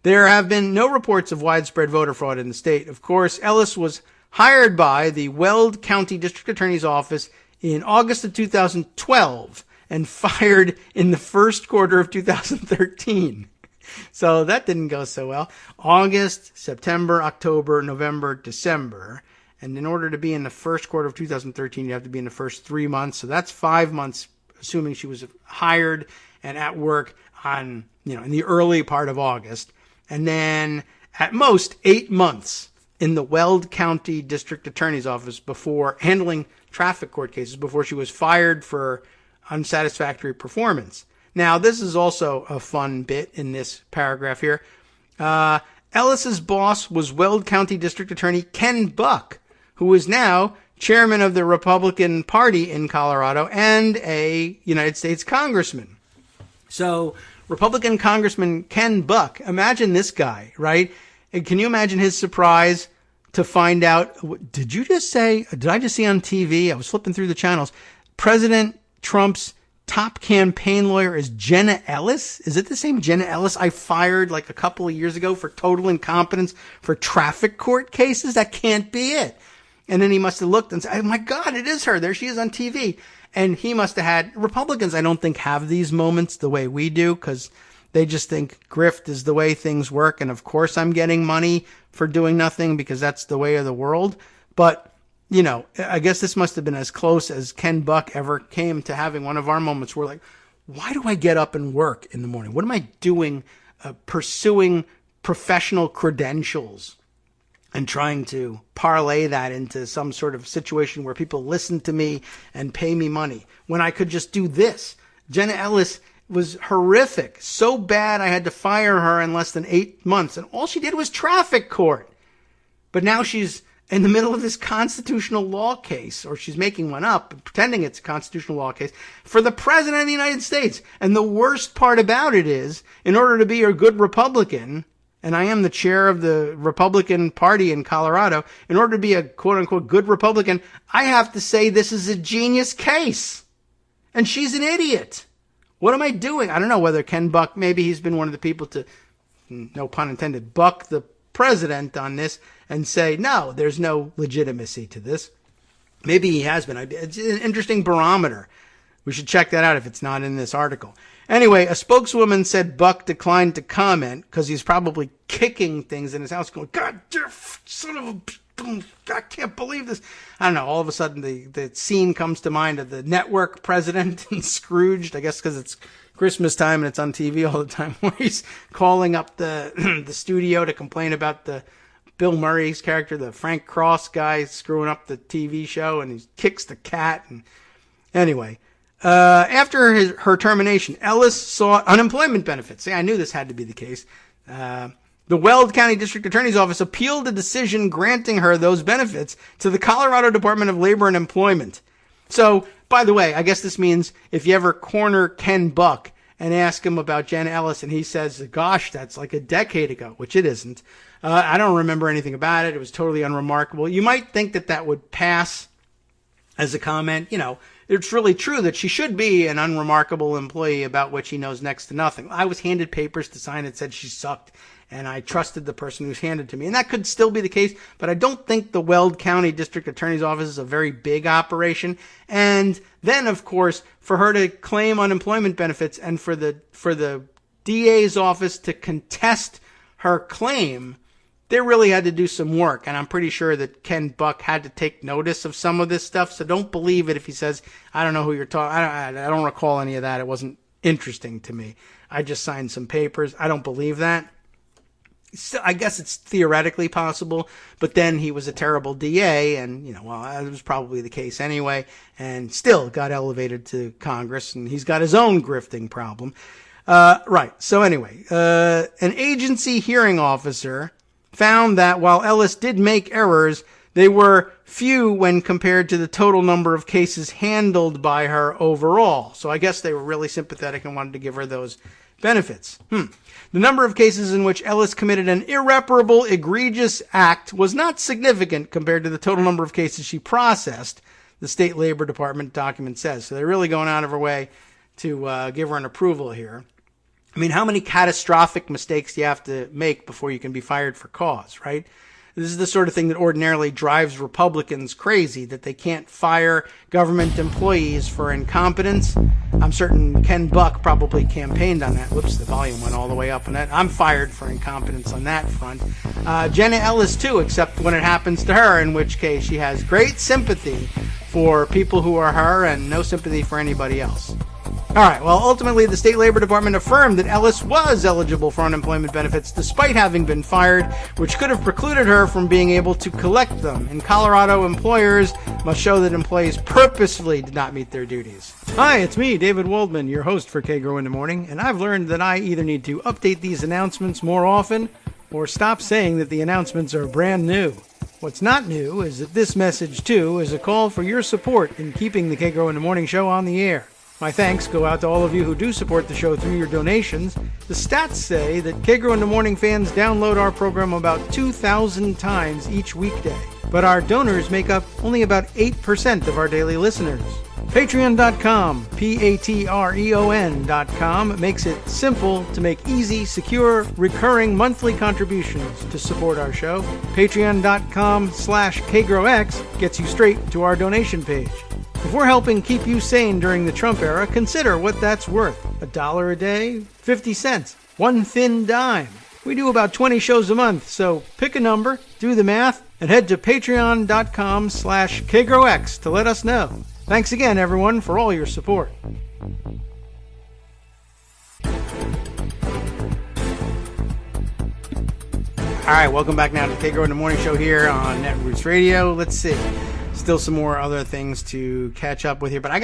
There have been no reports of widespread voter fraud in the state. Of course, Ellis was hired by the Weld County District Attorney's Office in August of 2012 and fired in the first quarter of 2013. So that didn't go so well. August, September, October, November, December. And in order to be in the first quarter of 2013, you have to be in the first 3 months. So that's 5 months, assuming she was hired and at work on, in the early part of August. And then at most 8 months in the Weld County District Attorney's Office before handling traffic court cases, before she was fired for unsatisfactory performance. Now, this is also a fun bit in this paragraph here. Ellis's boss was Weld County District Attorney Ken Buck, who is now chairman of the Republican Party in Colorado and a United States congressman. So, Republican Congressman Ken Buck, imagine this guy, right? And can you imagine his surprise to find out, did I just see on TV, I was flipping through the channels, President Trump's top campaign lawyer is Jenna Ellis? Is it the same Jenna Ellis I fired like a couple of years ago for total incompetence for traffic court cases? That can't be it. And then he must have looked and said, oh my God, it is her. There she is on TV. And he must have had, Republicans I don't think have these moments the way we do, because they just think grift is the way things work. And of course I'm getting money for doing nothing because that's the way of the world. But I guess this must have been as close as Ken Buck ever came to having one of our moments where like, why do I get up and work in the morning? What am I doing pursuing professional credentials and trying to parlay that into some sort of situation where people listen to me and pay me money when I could just do this? Jenna Ellis was horrific. So bad I had to fire her in less than 8 months. And all she did was traffic court. But now she's in the middle of this constitutional law case, or she's making one up, pretending it's a constitutional law case, for the President of the United States. And the worst part about it is, in order to be a good Republican, and I am the chair of the Republican Party in Colorado, in order to be a quote-unquote good Republican, I have to say this is a genius case. And she's an idiot. What am I doing? I don't know whether Ken Buck, maybe he's been one of the people to, no pun intended, buck the president on this and say, no, there's no legitimacy to this. Maybe he has been. It's an interesting barometer. We should check that out if it's not in this article. Anyway, a spokeswoman said Buck declined to comment because he's probably kicking things in his house going, God, you son of a... I can't believe this. I don't know. All of a sudden, the scene comes to mind of the network president and Scrooged, I guess because it's Christmas time and it's on TV all the time, where he's calling up the studio to complain about the Bill Murray's character, the Frank Cross guy, screwing up the TV show, and he kicks the cat. And anyway, after her termination, Ellis sought unemployment benefits. See, I knew this had to be the case. The Weld County District Attorney's Office appealed a decision granting her those benefits to the Colorado Department of Labor and Employment. So, by the way, I guess this means if you ever corner Ken Buck and ask him about Jenna Ellis and he says, gosh, that's like a decade ago, which it isn't. I don't remember anything about it. It was totally unremarkable. You might think that would pass as a comment. It's really true that she should be an unremarkable employee about which he knows next to nothing. I was handed papers to sign that said she sucked, and I trusted the person who's handed to me. And that could still be the case, but I don't think the Weld County District Attorney's Office is a very big operation. And then, of course, for her to claim unemployment benefits and for the DA's office to contest her claim, they really had to do some work. And I'm pretty sure that Ken Buck had to take notice of some of this stuff. So don't believe it if he says, I don't know who you're talking. I don't recall any of that. It wasn't interesting to me. I just signed some papers. I don't believe that. So I guess it's theoretically possible, but then he was a terrible DA, and, that was probably the case anyway, and still got elevated to Congress, and he's got his own grifting problem. Right. So anyway, an agency hearing officer found that while Ellis did make errors, they were few when compared to the total number of cases handled by her overall. So I guess they were really sympathetic and wanted to give her those benefits. The number of cases in which Ellis committed an irreparable, egregious act was not significant compared to the total number of cases she processed, the State Labor Department document says. So they're really going out of her way to give her an approval here. I mean, how many catastrophic mistakes do you have to make before you can be fired for cause, right? This is the sort of thing that ordinarily drives Republicans crazy, that they can't fire government employees for incompetence. I'm certain Ken Buck probably campaigned on that. Whoops, the volume went all the way up on that. I'm fired for incompetence on that front. Jenna Ellis, too, except when it happens to her, in which case she has great sympathy for people who are her and no sympathy for anybody else. All right, well, ultimately, the state labor department affirmed that Ellis was eligible for unemployment benefits despite having been fired, which could have precluded her from being able to collect them. In Colorado, employers must show that employees purposefully did not meet their duties. Hi, it's me, David Waldman, your host for Kagro in the Morning, and I've learned that I either need to update these announcements more often or stop saying that the announcements are brand new. What's not new is that this message, too, is a call for your support in keeping the Kagro in the Morning show on the air. My thanks go out to all of you who do support the show through your donations. The stats say that Kagro in the Morning fans download our program about 2,000 times each weekday, but our donors make up only about 8% of our daily listeners. Patreon.com, Patreon.com, makes it simple to make easy, secure, recurring monthly contributions to support our show. Patreon.com/KagroX gets you straight to our donation page. If we're helping keep you sane during the Trump era, consider what that's worth. $1 a day? 50 cents? One thin dime? We do about 20 shows a month, so pick a number, do the math, and head to patreon.com/KagroX to let us know. Thanks again, everyone, for all your support. All right, welcome back now to the Kagro in the Morning show here on Netroots Radio. Let's see. Still some more other things to catch up with here, but I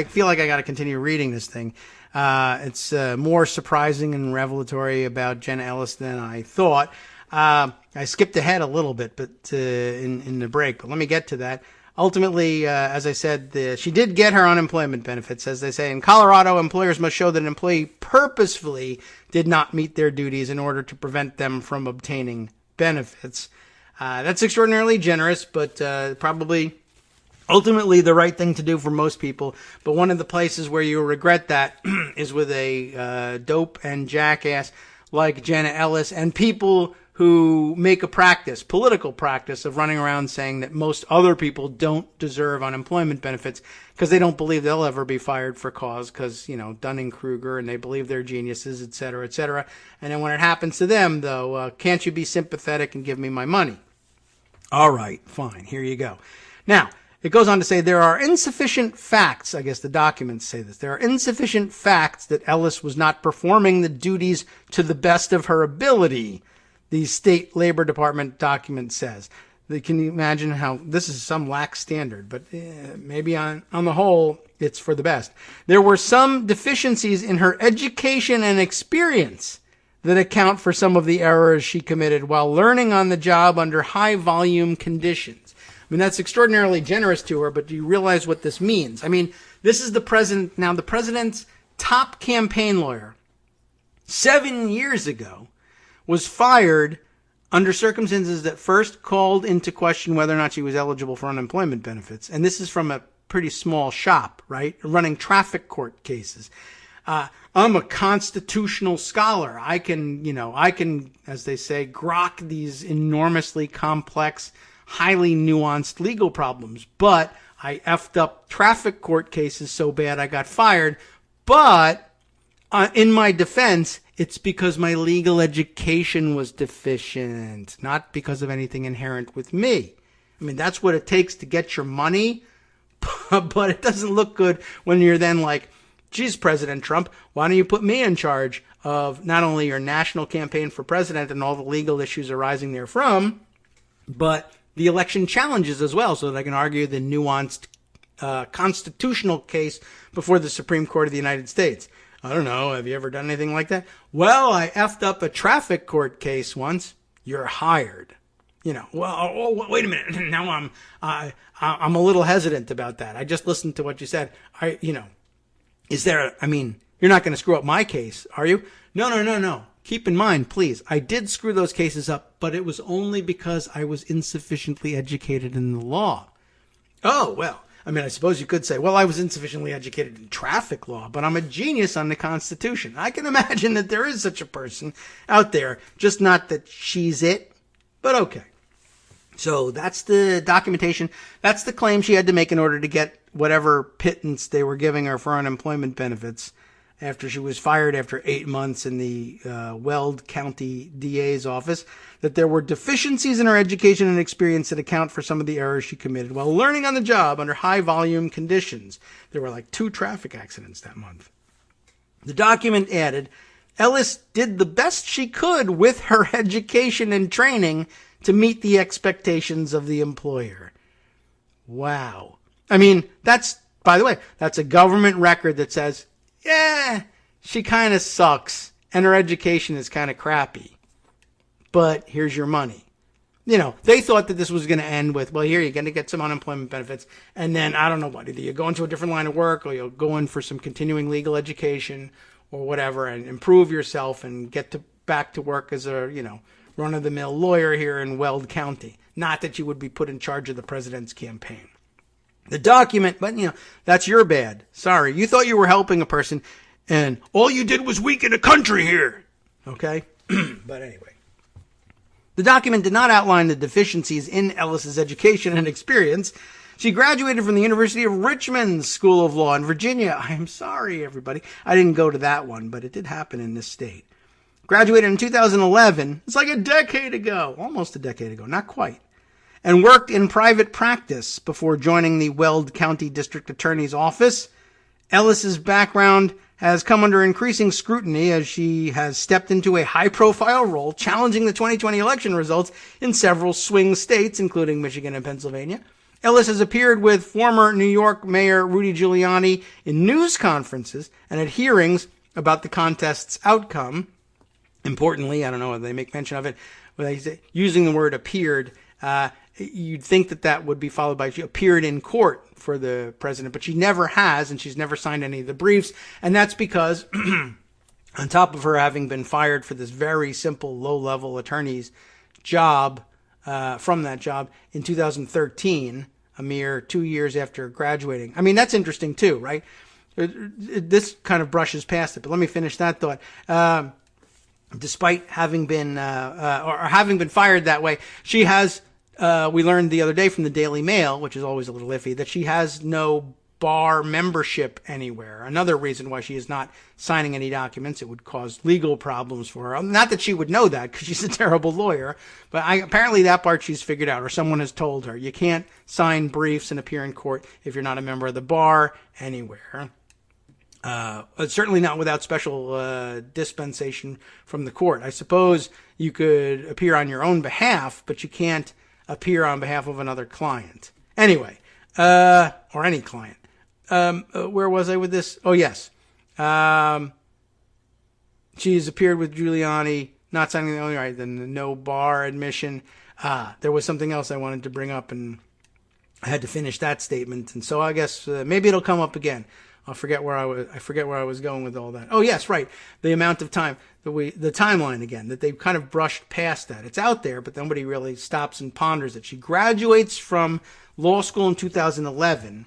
feel like I gotta continue reading this thing. It's more surprising and revelatory about Jenna Ellis than I thought. I skipped ahead a little bit, but in the break, but let me get to that. Ultimately, as I said, she did get her unemployment benefits. As they say, in Colorado, employers must show that an employee purposefully did not meet their duties in order to prevent them from obtaining benefits. That's extraordinarily generous, but probably ultimately the right thing to do for most people. But one of the places where you'll regret that is with a dope and jackass like Jenna Ellis and people who make a practice, political practice, of running around saying that most other people don't deserve unemployment benefits because they don't believe they'll ever be fired for cause because, Dunning-Kruger, and they believe they're geniuses, et cetera, et cetera. And then when it happens to them, though, can't you be sympathetic and give me my money? All right, fine, here you go. Now, it goes on to say there are insufficient facts, I guess the documents say this, there are insufficient facts that Ellis was not performing the duties to the best of her ability, the state labor department document says. Can you imagine how this is some lax standard, but maybe on the whole, it's for the best. There were some deficiencies in her education and experience that account for some of the errors she committed while learning on the job under high volume conditions. I mean, that's extraordinarily generous to her, but do you realize what this means? I mean, this is the president, now the president's top campaign lawyer 7 years ago was fired under circumstances that first called into question whether or not she was eligible for unemployment benefits. And this is from a pretty small shop, right? Running traffic court cases. I'm a constitutional scholar. I can, as they say, grok these enormously complex, highly nuanced legal problems. But I effed up traffic court cases so bad I got fired. But in my defense, it's because my legal education was deficient, not because of anything inherent with me. I mean, that's what it takes to get your money, but it doesn't look good when you're then like, geez, President Trump, why don't you put me in charge of not only your national campaign for president and all the legal issues arising therefrom, but the election challenges as well, so that I can argue the nuanced constitutional case before the Supreme Court of the United States. I don't know. Have you ever done anything like that? Well, I effed up a traffic court case once. You're hired. Well, wait a minute. Now I'm a little hesitant about that. I just listened to what you said. Is there, you're not going to screw up my case, are you? No. Keep in mind, please, I did screw those cases up, but it was only because I was insufficiently educated in the law. Oh, well. I suppose you could say, well, I was insufficiently educated in traffic law, but I'm a genius on the Constitution. I can imagine that there is such a person out there, just not that she's it, but okay. So that's the documentation. That's the claim she had to make in order to get whatever pittance they were giving her for unemployment benefits after she was fired after 8 months in the Weld County DA's office, that there were deficiencies in her education and experience that account for some of the errors she committed while learning on the job under high-volume conditions. There were like 2 traffic accidents that month. The document added, Ellis did the best she could with her education and training to meet the expectations of the employer. Wow. I mean, that's, by the way, that's a government record that says, yeah, she kind of sucks and her education is kind of crappy, but here's your money. You know, they thought that this was going to end with, well, here, you're going to get some unemployment benefits, and then, I don't know what, either you go into a different line of work or you'll go in for some continuing legal education or whatever and improve yourself and get back to work as a, run-of-the-mill lawyer here in Weld County. Not that you would be put in charge of the president's campaign. The document, but, that's your bad. Sorry. You thought you were helping a person, and all you did was weaken a country here. Okay? But anyway. The document did not outline the deficiencies in Ellis's education and experience. She graduated from the University of Richmond School of Law in Virginia. I am sorry, everybody. I didn't go to that one, but it did happen in this state. Graduated in 2011. It's like a decade ago. Almost a decade ago. Not quite. And worked in private practice before joining the Weld County District Attorney's Office. Ellis's background has come under increasing scrutiny as she has stepped into a high-profile role challenging the 2020 election results in several swing states, including Michigan and Pennsylvania. Ellis has appeared with former New York Mayor Rudy Giuliani in news conferences and at hearings about the contest's outcome. Importantly, I don't know whether they make mention of it, but they say, using the word appeared, you'd think that would be followed by she appeared in court for the president, but she never has, and she's never signed any of the briefs. And that's because on top of her having been fired for this very simple low-level attorney's job, from that job in 2013, a mere 2 years after graduating. I mean, that's interesting too, right? This kind of brushes past it, but let me finish that thought. Despite having been fired that way, she has, we learned the other day from the Daily Mail, which is always a little iffy, that she has no bar membership anywhere. Another reason why she is not signing any documents. It would cause legal problems for her. Not that she would know that, because she's a terrible lawyer, but apparently that part she's figured out, or someone has told her. You can't sign briefs and appear in court if you're not a member of the bar anywhere. Certainly not without special dispensation from the court. I suppose you could appear on your own behalf, but you can't appear on behalf of another client. Anyway, or any client. Where was I with this? Oh, yes. She's appeared with Giuliani, not signing the only right, then the no bar admission. There was something else I wanted to bring up, and I had to finish that statement. And so I guess maybe it'll come up again. I forget where I was going with all that. Oh, yes, right. The amount of time the timeline again, that they've kind of brushed past that. It's out there, but nobody really stops and ponders it. She graduates from law school in 2011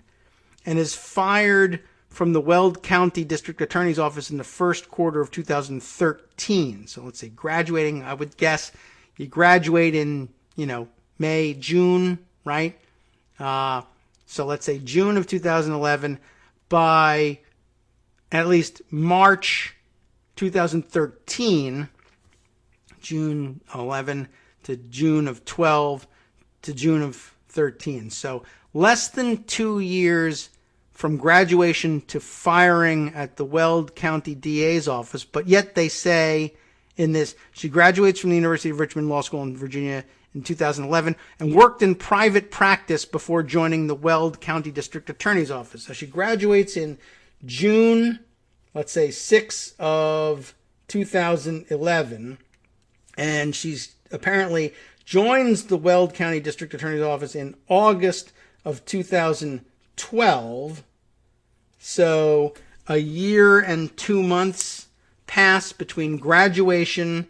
and is fired from the Weld County District Attorney's Office in the first quarter of 2013. So let's say graduating, I would guess you graduate in, May, June, right? So let's say June of 2011. By at least March 2013, June 11 to June of 12 to June of 13. So less than 2 years from graduation to firing at the Weld County DA's office, but yet they say in this, she graduates from the University of Richmond Law School in Virginia in 2011 and worked in private practice before joining the Weld County District Attorney's Office. So she graduates in June, let's say 6 of 2011, and she's apparently joins the Weld County District Attorney's Office in August of 2012. So a year and 2 months pass between graduation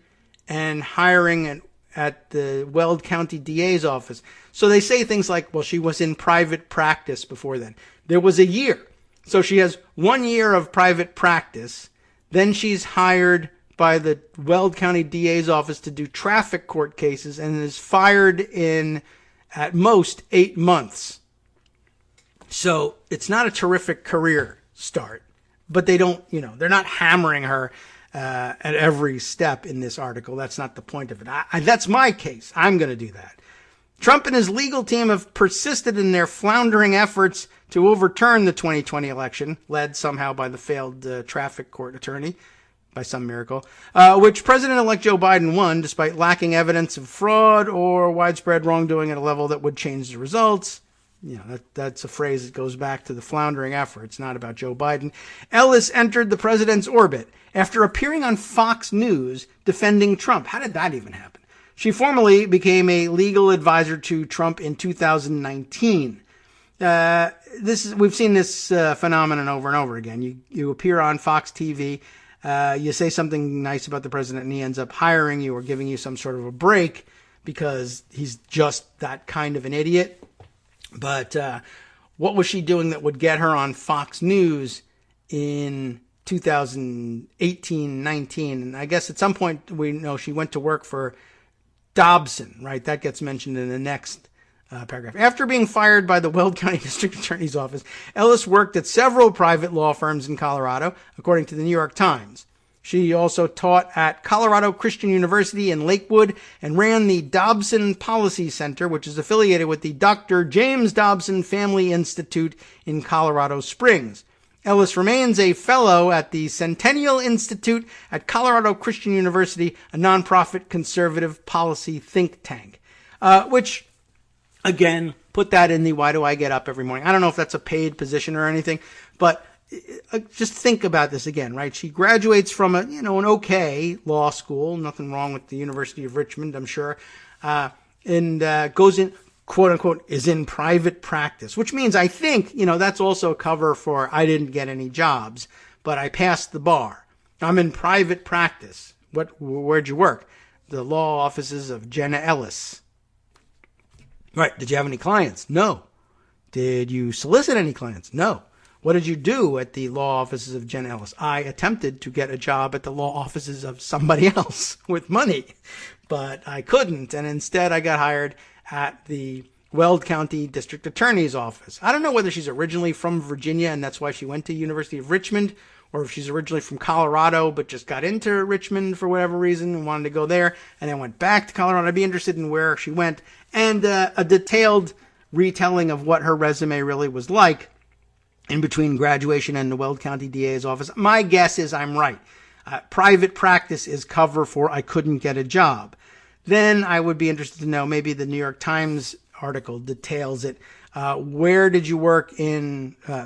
and hiring at the Weld County DA's office. So they say things like, well, she was in private practice before then. There was a year. So she has 1 year of private practice. Then she's hired by the Weld County DA's office to do traffic court cases and is fired in at most 8 months. So it's not a terrific career start, but they don't, they're not hammering her at every step in this article. That's not the point of it. That's my case. I'm going to do that. Trump and his legal team have persisted in their floundering efforts to overturn the 2020 election, led somehow by the failed traffic court attorney, by some miracle, which President-elect Joe Biden won despite lacking evidence of fraud or widespread wrongdoing at a level that would change the results. That's a phrase that goes back to the floundering effort. It's not about Joe Biden. Ellis entered the president's orbit after appearing on Fox News defending Trump. How did that even happen? She formally became a legal advisor to Trump in 2019. We've seen this phenomenon over and over again. You appear on Fox TV, you say something nice about the president, and he ends up hiring you or giving you some sort of a break because he's just that kind of an idiot. But what was she doing that would get her on Fox News in 2018, 19? And I guess at some point we know she went to work for Dobson, right? That gets mentioned in the next paragraph. After being fired by the Weld County District Attorney's Office, Ellis worked at several private law firms in Colorado, according to the New York Times. She also taught at Colorado Christian University in Lakewood and ran the Dobson Policy Center, which is affiliated with the Dr. James Dobson Family Institute in Colorado Springs. Ellis remains a fellow at the Centennial Institute at Colorado Christian University, a nonprofit conservative policy think tank, which, again, put that in the why do I get up every morning. I don't know if that's a paid position or anything, but just think about this again, right? She graduates from an okay law school, nothing wrong with the University of Richmond, I'm sure, and goes in, quote unquote, is in private practice, which means I think, that's also a cover for I didn't get any jobs, but I passed the bar. I'm in private practice. Where'd you work? The law offices of Jenna Ellis. Right. Did you have any clients? No. Did you solicit any clients? No. What did you do at the law offices of Jenna Ellis? I attempted to get a job at the law offices of somebody else with money, but I couldn't. And instead I got hired at the Weld County District Attorney's Office. I don't know whether she's originally from Virginia and that's why she went to University of Richmond, or if she's originally from Colorado but just got into Richmond for whatever reason and wanted to go there and then went back to Colorado. I'd be interested in where she went and a detailed retelling of what her resume really was like in between graduation and the Weld County DA's office. My guess is I'm right. Private practice is cover for I couldn't get a job. Then I would be interested to know, maybe the New York Times article details it. Where did you work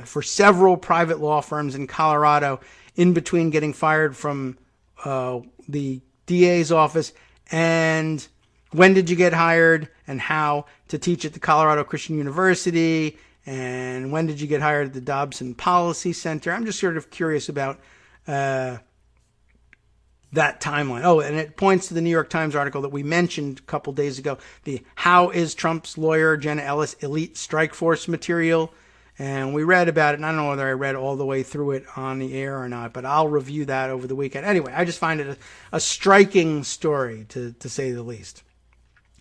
for several private law firms in Colorado in between getting fired from the DA's office, and when did you get hired and how to teach at the Colorado Christian University? And when did you get hired at the Dobson Policy Center? I'm just sort of curious about that timeline. Oh, and it points to the New York Times article that we mentioned a couple days ago, the How is Trump's Lawyer Jenna Ellis Elite Strike Force material. And we read about it, and I don't know whether I read all the way through it on the air or not, but I'll review that over the weekend. Anyway, I just find it a striking story, to say the least.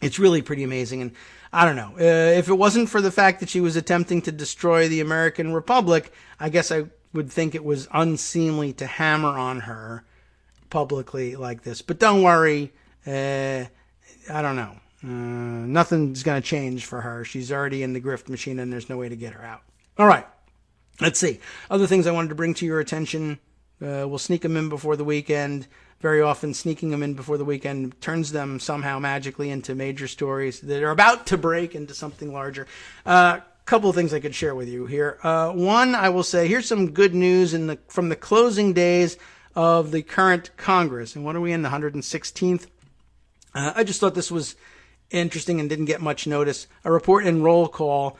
It's really pretty amazing, and I don't know. If it wasn't for the fact that she was attempting to destroy the American Republic, I guess I would think it was unseemly to hammer on her publicly like this. But don't worry. I don't know. Nothing's going to change for her. She's already in the grift machine, and there's no way to get her out. All right. Let's see. Other things I wanted to bring to your attention. We'll sneak them in before the weekend. Very often sneaking them in before the weekend turns them somehow magically into major stories that are about to break into something larger. Couple of things I could share with you here. One, I will say, here's some good news from the closing days of the current Congress. And what are we in, the 116th? I just thought this was interesting and didn't get much notice. A report in roll call,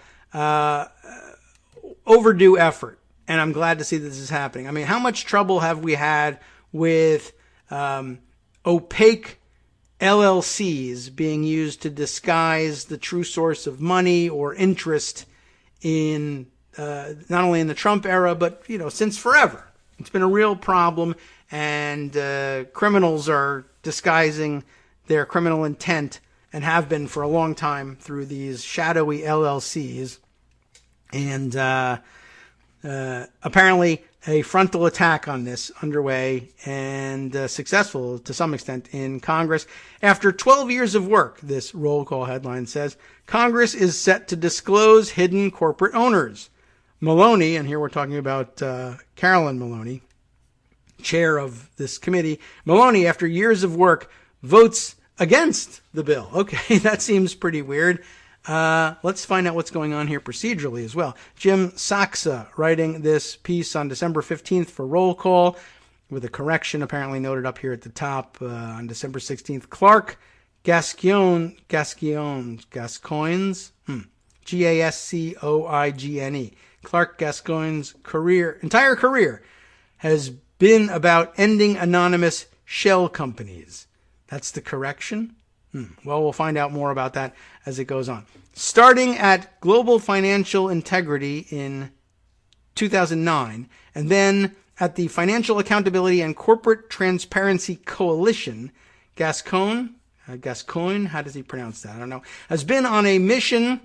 overdue effort. And I'm glad to see this is happening. I mean, how much trouble have we had with opaque LLCs being used to disguise the true source of money or interest in not only in the Trump era, but since forever. It's been a real problem, and criminals are disguising their criminal intent and have been for a long time through these shadowy LLCs. And apparently a frontal attack on this underway and successful to some extent in Congress. After 12 years of work, this roll call headline says, Congress is set to disclose hidden corporate owners. Maloney, and here we're talking about Carolyn Maloney, chair of this committee. Maloney, after years of work, votes against the bill. Okay, that seems pretty weird. Let's find out what's going on here procedurally as well. Jim Saxa writing this piece on December 15th for roll call with a correction apparently noted up here at the top on December 16th. Clark Gascoigne, Gascoigne, Clark Gascoigne's entire career has been about ending anonymous shell companies. That's the correction? Well, we'll find out more about that as it goes on. Starting at Global Financial Integrity in 2009, and then at the Financial Accountability and Corporate Transparency Coalition, Gascoigne, how does he pronounce that? I don't know, has been on a mission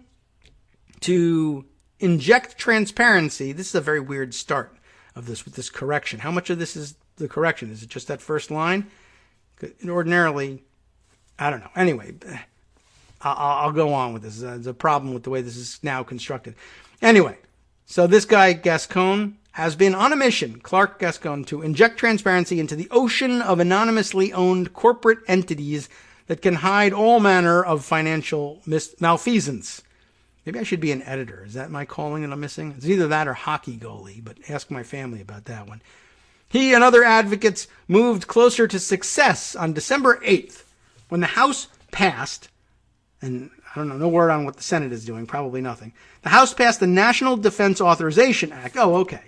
to inject transparency. This is a very weird start of this with this correction. How much of this is the correction? Is it just that first line? Ordinarily, I don't know. Anyway, I'll go on with this. There's a problem with the way this is now constructed. Anyway, so this guy, Gascoigne, has been on a mission, Clark Gascoigne, to inject transparency into the ocean of anonymously owned corporate entities that can hide all manner of financial malfeasance. Maybe I should be an editor. Is that my calling that I'm missing? It's either that or hockey goalie, but ask my family about that one. He and other advocates moved closer to success on December 8th when the House passed, and I don't know, no word on what the Senate is doing, probably nothing. The House passed the National Defense Authorization Act. Oh, okay.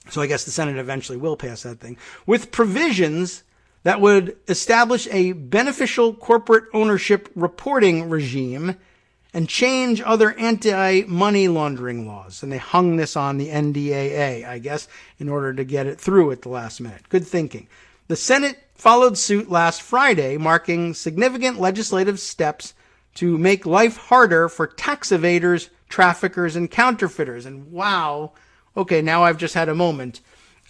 So I guess the Senate eventually will pass that thing, with provisions that would establish a beneficial corporate ownership reporting regime and change other anti-money laundering laws. And they hung this on the NDAA, I guess, in order to get it through at the last minute. Good thinking. The Senate followed suit last Friday, marking significant legislative steps to make life harder for tax evaders, traffickers, and counterfeiters. And wow, okay, now I've just had a moment.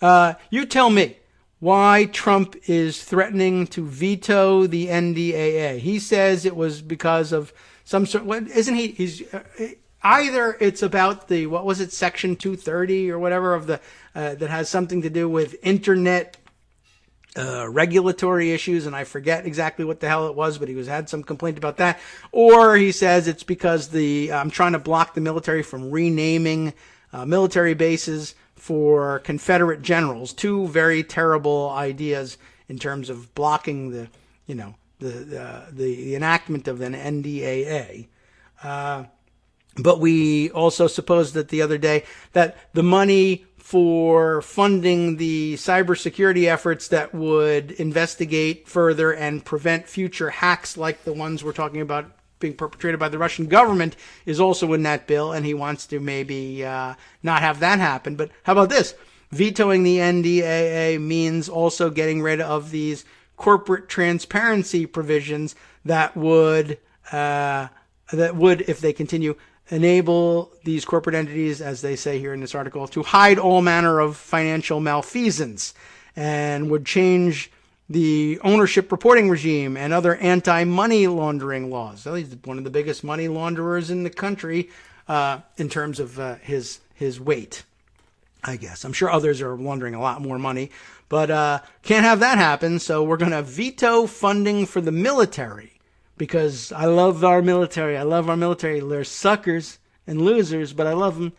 You tell me why Trump is threatening to veto the NDAA. He says it was because of some sort. What isn't he? He's either it's about the what was it, Section 230 or whatever of the that has something to do with internet regulatory issues, and I forget exactly what the hell it was, but he had some complaint about that. Or he says it's because I'm trying to block the military from renaming military bases for Confederate generals. Two very terrible ideas in terms of blocking the enactment of an NDAA. But we also supposed that the other day that the money for funding the cybersecurity efforts that would investigate further and prevent future hacks like the ones we're talking about being perpetrated by the Russian government is also in that bill, and he wants to maybe not have that happen. But how about this? Vetoing the NDAA means also getting rid of these corporate transparency provisions that would, if they continue, enable these corporate entities, as they say here in this article, to hide all manner of financial malfeasance, and would change the ownership reporting regime and other anti-money laundering laws. So he's one of the biggest money launderers in the country in terms of his weight, I guess. I'm sure others are laundering a lot more money, but can't have that happen. So we're going to veto funding for the military because I love our military. They're suckers and losers, but I love them.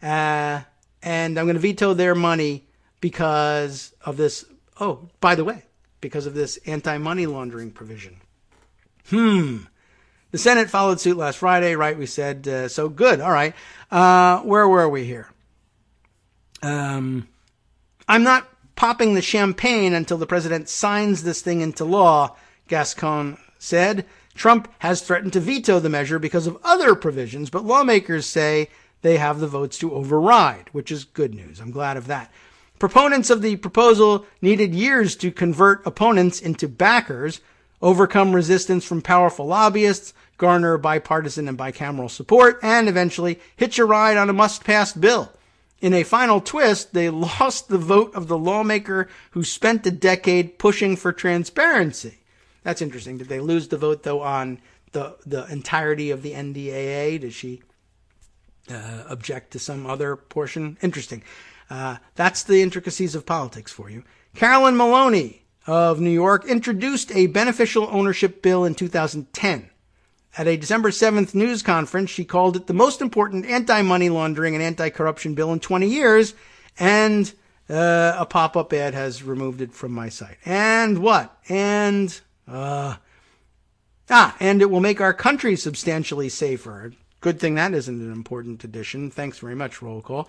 And I'm going to veto their money because of this. Oh, by the way, because of this anti-money laundering provision. The Senate followed suit last Friday, right? We said, so good. All right. Where were we here? I'm not popping the champagne until the president signs this thing into law, Gascoigne said. Trump has threatened to veto the measure because of other provisions, but lawmakers say they have the votes to override, which is good news. I'm glad of that. Proponents of the proposal needed years to convert opponents into backers, overcome resistance from powerful lobbyists, garner bipartisan and bicameral support, and eventually hitch a ride on a must-pass bill. In a final twist, they lost the vote of the lawmaker who spent a decade pushing for transparency. That's interesting. Did they lose the vote, though, on the entirety of the NDAA? Did she object to some other portion? Interesting. That's the intricacies of politics for you. Carolyn Maloney of New York introduced a beneficial ownership bill in 2010. At a December 7th news conference, she called it the most important anti-money laundering and anti-corruption bill in 20 years, and a pop-up ad has removed it from my site. And what? And it will make our country substantially safer. Good thing that isn't an important addition. Thanks very much, roll call.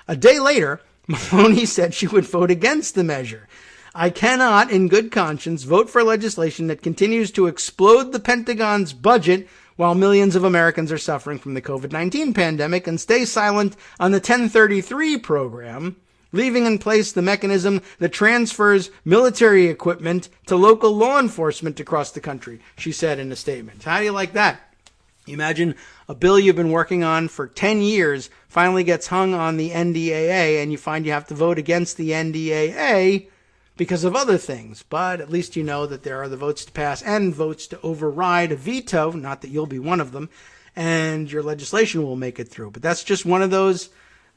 A day later, Maloney said she would vote against the measure. I cannot, in good conscience, vote for legislation that continues to explode the Pentagon's budget while millions of Americans are suffering from the COVID-19 pandemic and stay silent on the 1033 program, leaving in place the mechanism that transfers military equipment to local law enforcement across the country, she said in a statement. How do you like that? You imagine a bill you've been working on for 10 years finally gets hung on the NDAA, and you find you have to vote against the NDAA because of other things. But at least you know that there are the votes to pass and votes to override a veto, not that you'll be one of them, and your legislation will make it through. But that's just one of those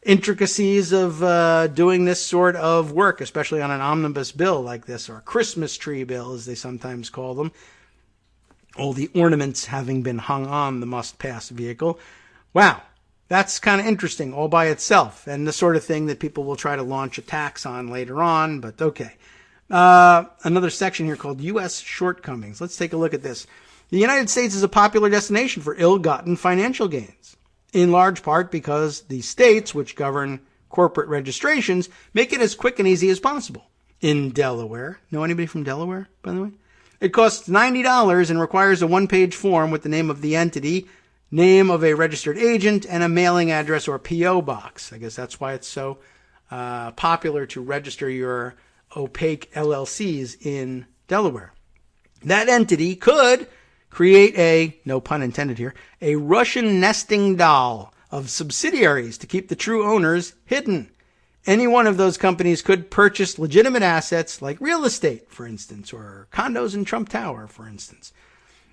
intricacies of doing this sort of work, especially on an omnibus bill like this, or a Christmas tree bill, as they sometimes call them. All the ornaments having been hung on the must-pass vehicle. Wow, that's kind of interesting all by itself, and the sort of thing that people will try to launch attacks on later on, but okay. Another section here called U.S. Shortcomings. Let's take a look at this. The United States is a popular destination for ill-gotten financial gains, in large part because the states, which govern corporate registrations, make it as quick and easy as possible. In Delaware, know anybody from Delaware, by the way? It costs $90 and requires a one-page form with the name of the entity, name of a registered agent, and a mailing address or P.O. box. I guess that's why it's so popular to register your opaque LLCs in Delaware. That entity could create a, no pun intended here, a Russian nesting doll of subsidiaries to keep the true owners hidden. Any one of those companies could purchase legitimate assets like real estate, for instance, or condos in Trump Tower, for instance,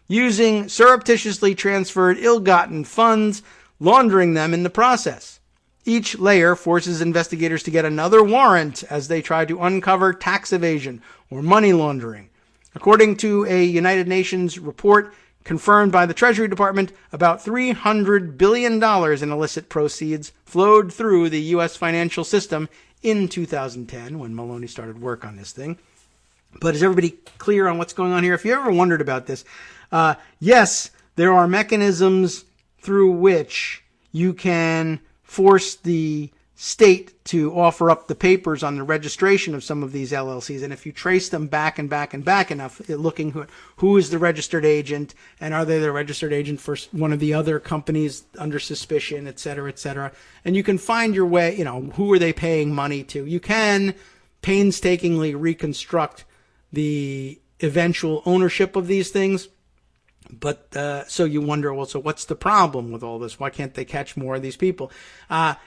using surreptitiously transferred ill-gotten funds, laundering them in the process. Each layer forces investigators to get another warrant as they try to uncover tax evasion or money laundering. According to a United Nations report confirmed by the Treasury Department, about $300 billion in illicit proceeds flowed through the U.S. financial system in 2010 when Maloney started work on this thing. But is everybody clear on what's going on here? If you ever wondered about this, yes, there are mechanisms through which you can force the state to offer up the papers on the registration of some of these LLCs. And if you trace them back and back and back enough, looking who is the registered agent, and are they the registered agent for one of the other companies under suspicion, et cetera, and you can find your way, who are they paying money to? You can painstakingly reconstruct the eventual ownership of these things. But so you wonder, well, so what's the problem with all this? Why can't they catch more of these people?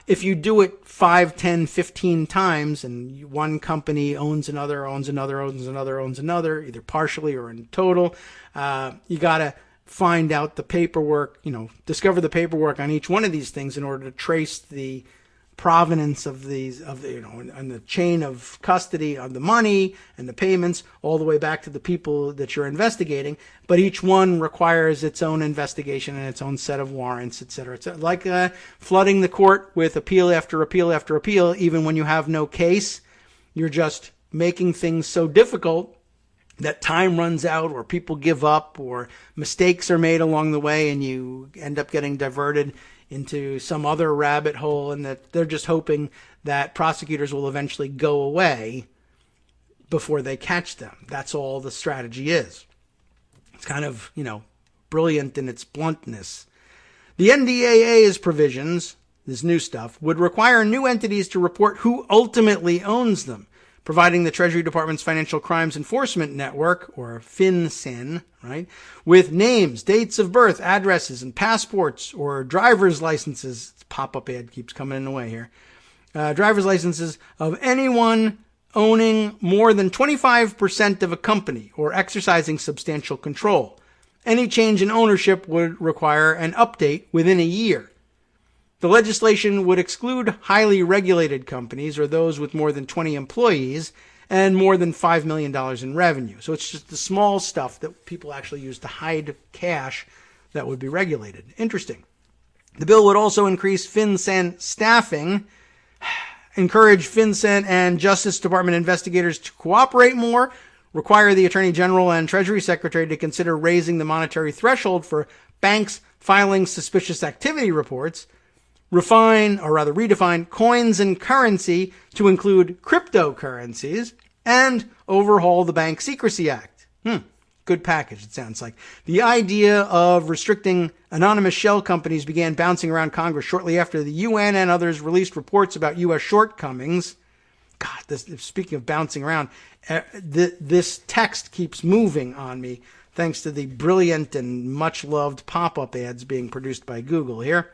If you do it 5, 10, 15 times, and one company owns another, either partially or in total, you got to find out the paperwork, discover the paperwork on each one of these things in order to trace the provenance of these, and the chain of custody of the money and the payments all the way back to the people that you're investigating. But each one requires its own investigation and its own set of warrants, et cetera. It's like flooding the court with appeal after appeal after appeal. Even when you have no case, you're just making things so difficult that time runs out, or people give up, or mistakes are made along the way, and you end up getting diverted into some other rabbit hole, and that they're just hoping that prosecutors will eventually go away before they catch them. That's all the strategy is. It's kind of, brilliant in its bluntness. The NDAA's provisions, this new stuff, would require new entities to report who ultimately owns them. providing the Treasury Department's Financial Crimes Enforcement Network, or FinCEN, right, with names, dates of birth, addresses, and passports or driver's licenses. Pop-up ad keeps coming in the way here. Driver's licenses of anyone owning more than 25% of a company or exercising substantial control. Any change in ownership would require an update within a year. The legislation would exclude highly regulated companies or those with more than 20 employees and more than $5 million in revenue. So it's just the small stuff that people actually use to hide cash that would be regulated. Interesting. The bill would also increase FinCEN staffing, encourage FinCEN and Justice Department investigators to cooperate more, require the Attorney General and Treasury Secretary to consider raising the monetary threshold for banks filing suspicious activity reports, redefine coins and currency to include cryptocurrencies, and overhaul the Bank Secrecy Act. Good package, it sounds like. The idea of restricting anonymous shell companies began bouncing around Congress shortly after the UN and others released reports about U.S. shortcomings. God, speaking of bouncing around, this text keeps moving on me thanks to the brilliant and much-loved pop-up ads being produced by Google here.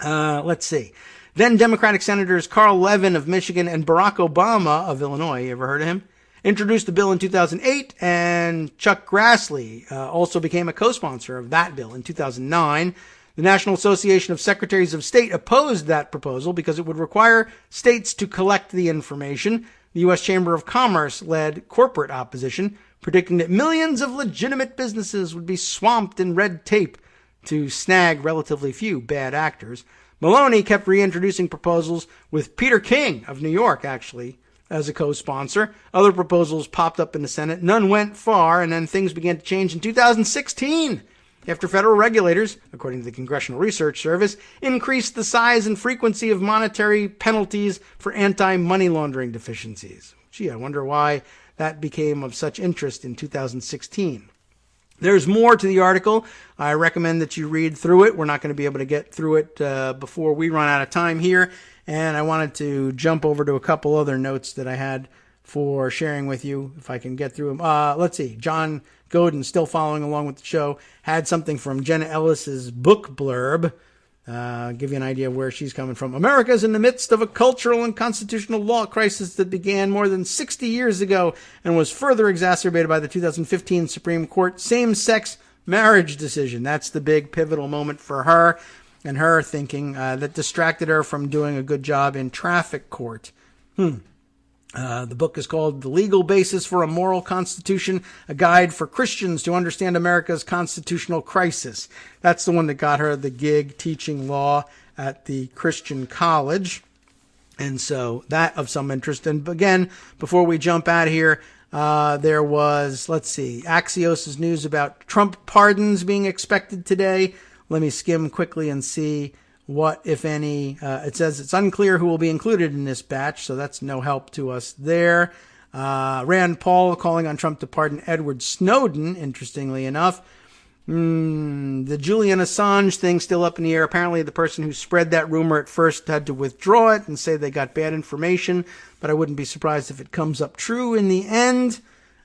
Let's see. Then Democratic Senators Carl Levin of Michigan and Barack Obama of Illinois, you ever heard of him, introduced the bill in 2008, and Chuck Grassley also became a co-sponsor of that bill in 2009. The National Association of Secretaries of State opposed that proposal because it would require states to collect the information. The U.S. Chamber of Commerce led corporate opposition, predicting that millions of legitimate businesses would be swamped in red tape to snag relatively few bad actors. Maloney kept reintroducing proposals with Peter King of New York, actually, as a co-sponsor. Other proposals popped up in the Senate. None went far, and then things began to change in 2016 after federal regulators, according to the Congressional Research Service, increased the size and frequency of monetary penalties for anti-money laundering deficiencies. Gee, I wonder why that became of such interest in 2016. There's more to the article. I recommend that you read through it. We're not going to be able to get through it before we run out of time here. And I wanted to jump over to a couple other notes that I had for sharing with you, if I can get through them. Let's see. John Godin, still following along with the show, had something from Jenna Ellis's book blurb. Give you an idea of where she's coming from. America is in the midst of a cultural and constitutional law crisis that began more than 60 years ago and was further exacerbated by the 2015 Supreme Court same-sex marriage decision. That's the big pivotal moment for her and her thinking that distracted her from doing a good job in traffic court. The book is called The Legal Basis for a Moral Constitution, a guide for Christians to understand America's constitutional crisis. That's the one that got her the gig teaching law at the Christian college. And so that of some interest. And again, before we jump out here, there was, let's see, Axios' news about Trump pardons being expected today. Let me skim quickly and see what, if any, it says it's unclear who will be included in this batch, so that's no help to us there. Rand Paul calling on Trump to pardon Edward Snowden, interestingly enough. The Julian Assange thing still up in the air. Apparently the person who spread that rumor at first had to withdraw it and say they got bad information, but I wouldn't be surprised if it comes up true in the end.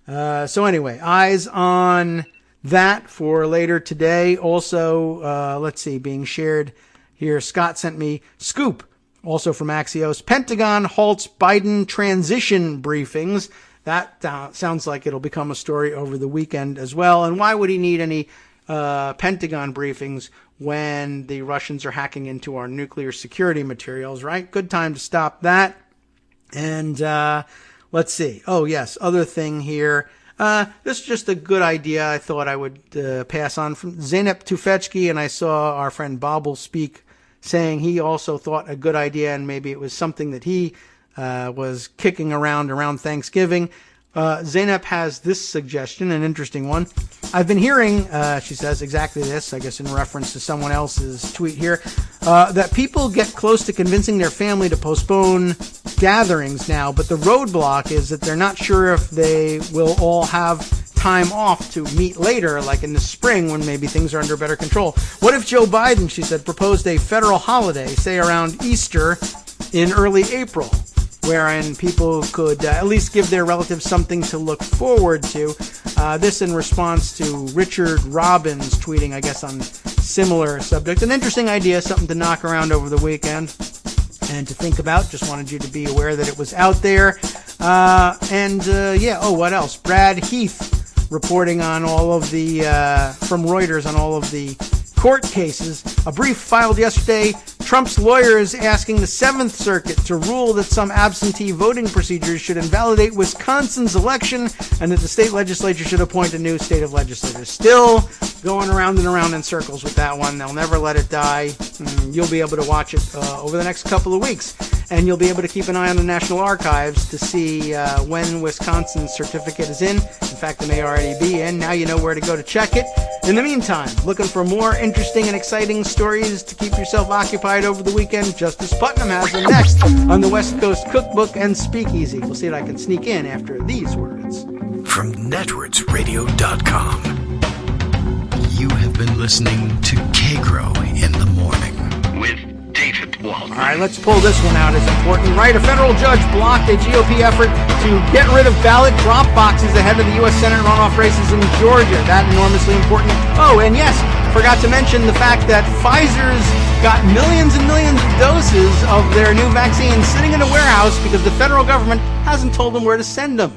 So anyway, eyes on that for later today. Also, let's see, being shared here, Scott sent me Scoop, also from Axios. Pentagon halts Biden transition briefings. That sounds like it'll become a story over the weekend as well. And why would he need any Pentagon briefings when the Russians are hacking into our nuclear security materials, right? Good time to stop that. And let's see. Oh, yes, other thing here. This is just a good idea I thought I would pass on from Zeynep Tufekci, and I saw our friend Bobble speak, saying he also thought a good idea, and maybe it was something that he was kicking around Thanksgiving. Zeynep has this suggestion, an interesting one. I've been hearing, she says, exactly this, I guess in reference to someone else's tweet here, that people get close to convincing their family to postpone gatherings now, but the roadblock is that they're not sure if they will all have time off to meet later, like in the spring when maybe things are under better control. What if Joe Biden, she said, proposed a federal holiday, say around Easter in early April? wherein people could at least give their relatives something to look forward to. This in response to Richard Robbins tweeting, I guess, on similar subject. An interesting idea, something to knock around over the weekend and to think about. Just wanted you to be aware that it was out there. What else? Brad Heath reporting on all of the, from Reuters, on all of the court cases. A brief filed yesterday. Trump's lawyers asking the Seventh Circuit to rule that some absentee voting procedures should invalidate Wisconsin's election and that the state legislature should appoint a new state of legislators. Still going around and around in circles with that one. They'll never let it die. You'll be able to watch it over the next couple of weeks. And you'll be able to keep an eye on the National Archives to see when Wisconsin's certificate is in. In fact, it may already be in. Now you know where to go to check it. In the meantime, looking for more interesting and exciting stories to keep yourself occupied over the weekend? Justice Putnam has them next on the West Coast Cookbook and Speakeasy. We'll see if I can sneak in after these words. From networksradio.com, you have been listening to Kagro in the Morning with David Waldman. All right, let's pull this one out. It's important, right? A federal judge blocked a GOP effort to get rid of ballot drop boxes ahead of the U.S. Senate runoff races in Georgia. That enormously important. Oh, and yes, forgot to mention the fact that Pfizer's got millions and millions of doses of their new vaccine sitting in a warehouse because the federal government hasn't told them where to send them.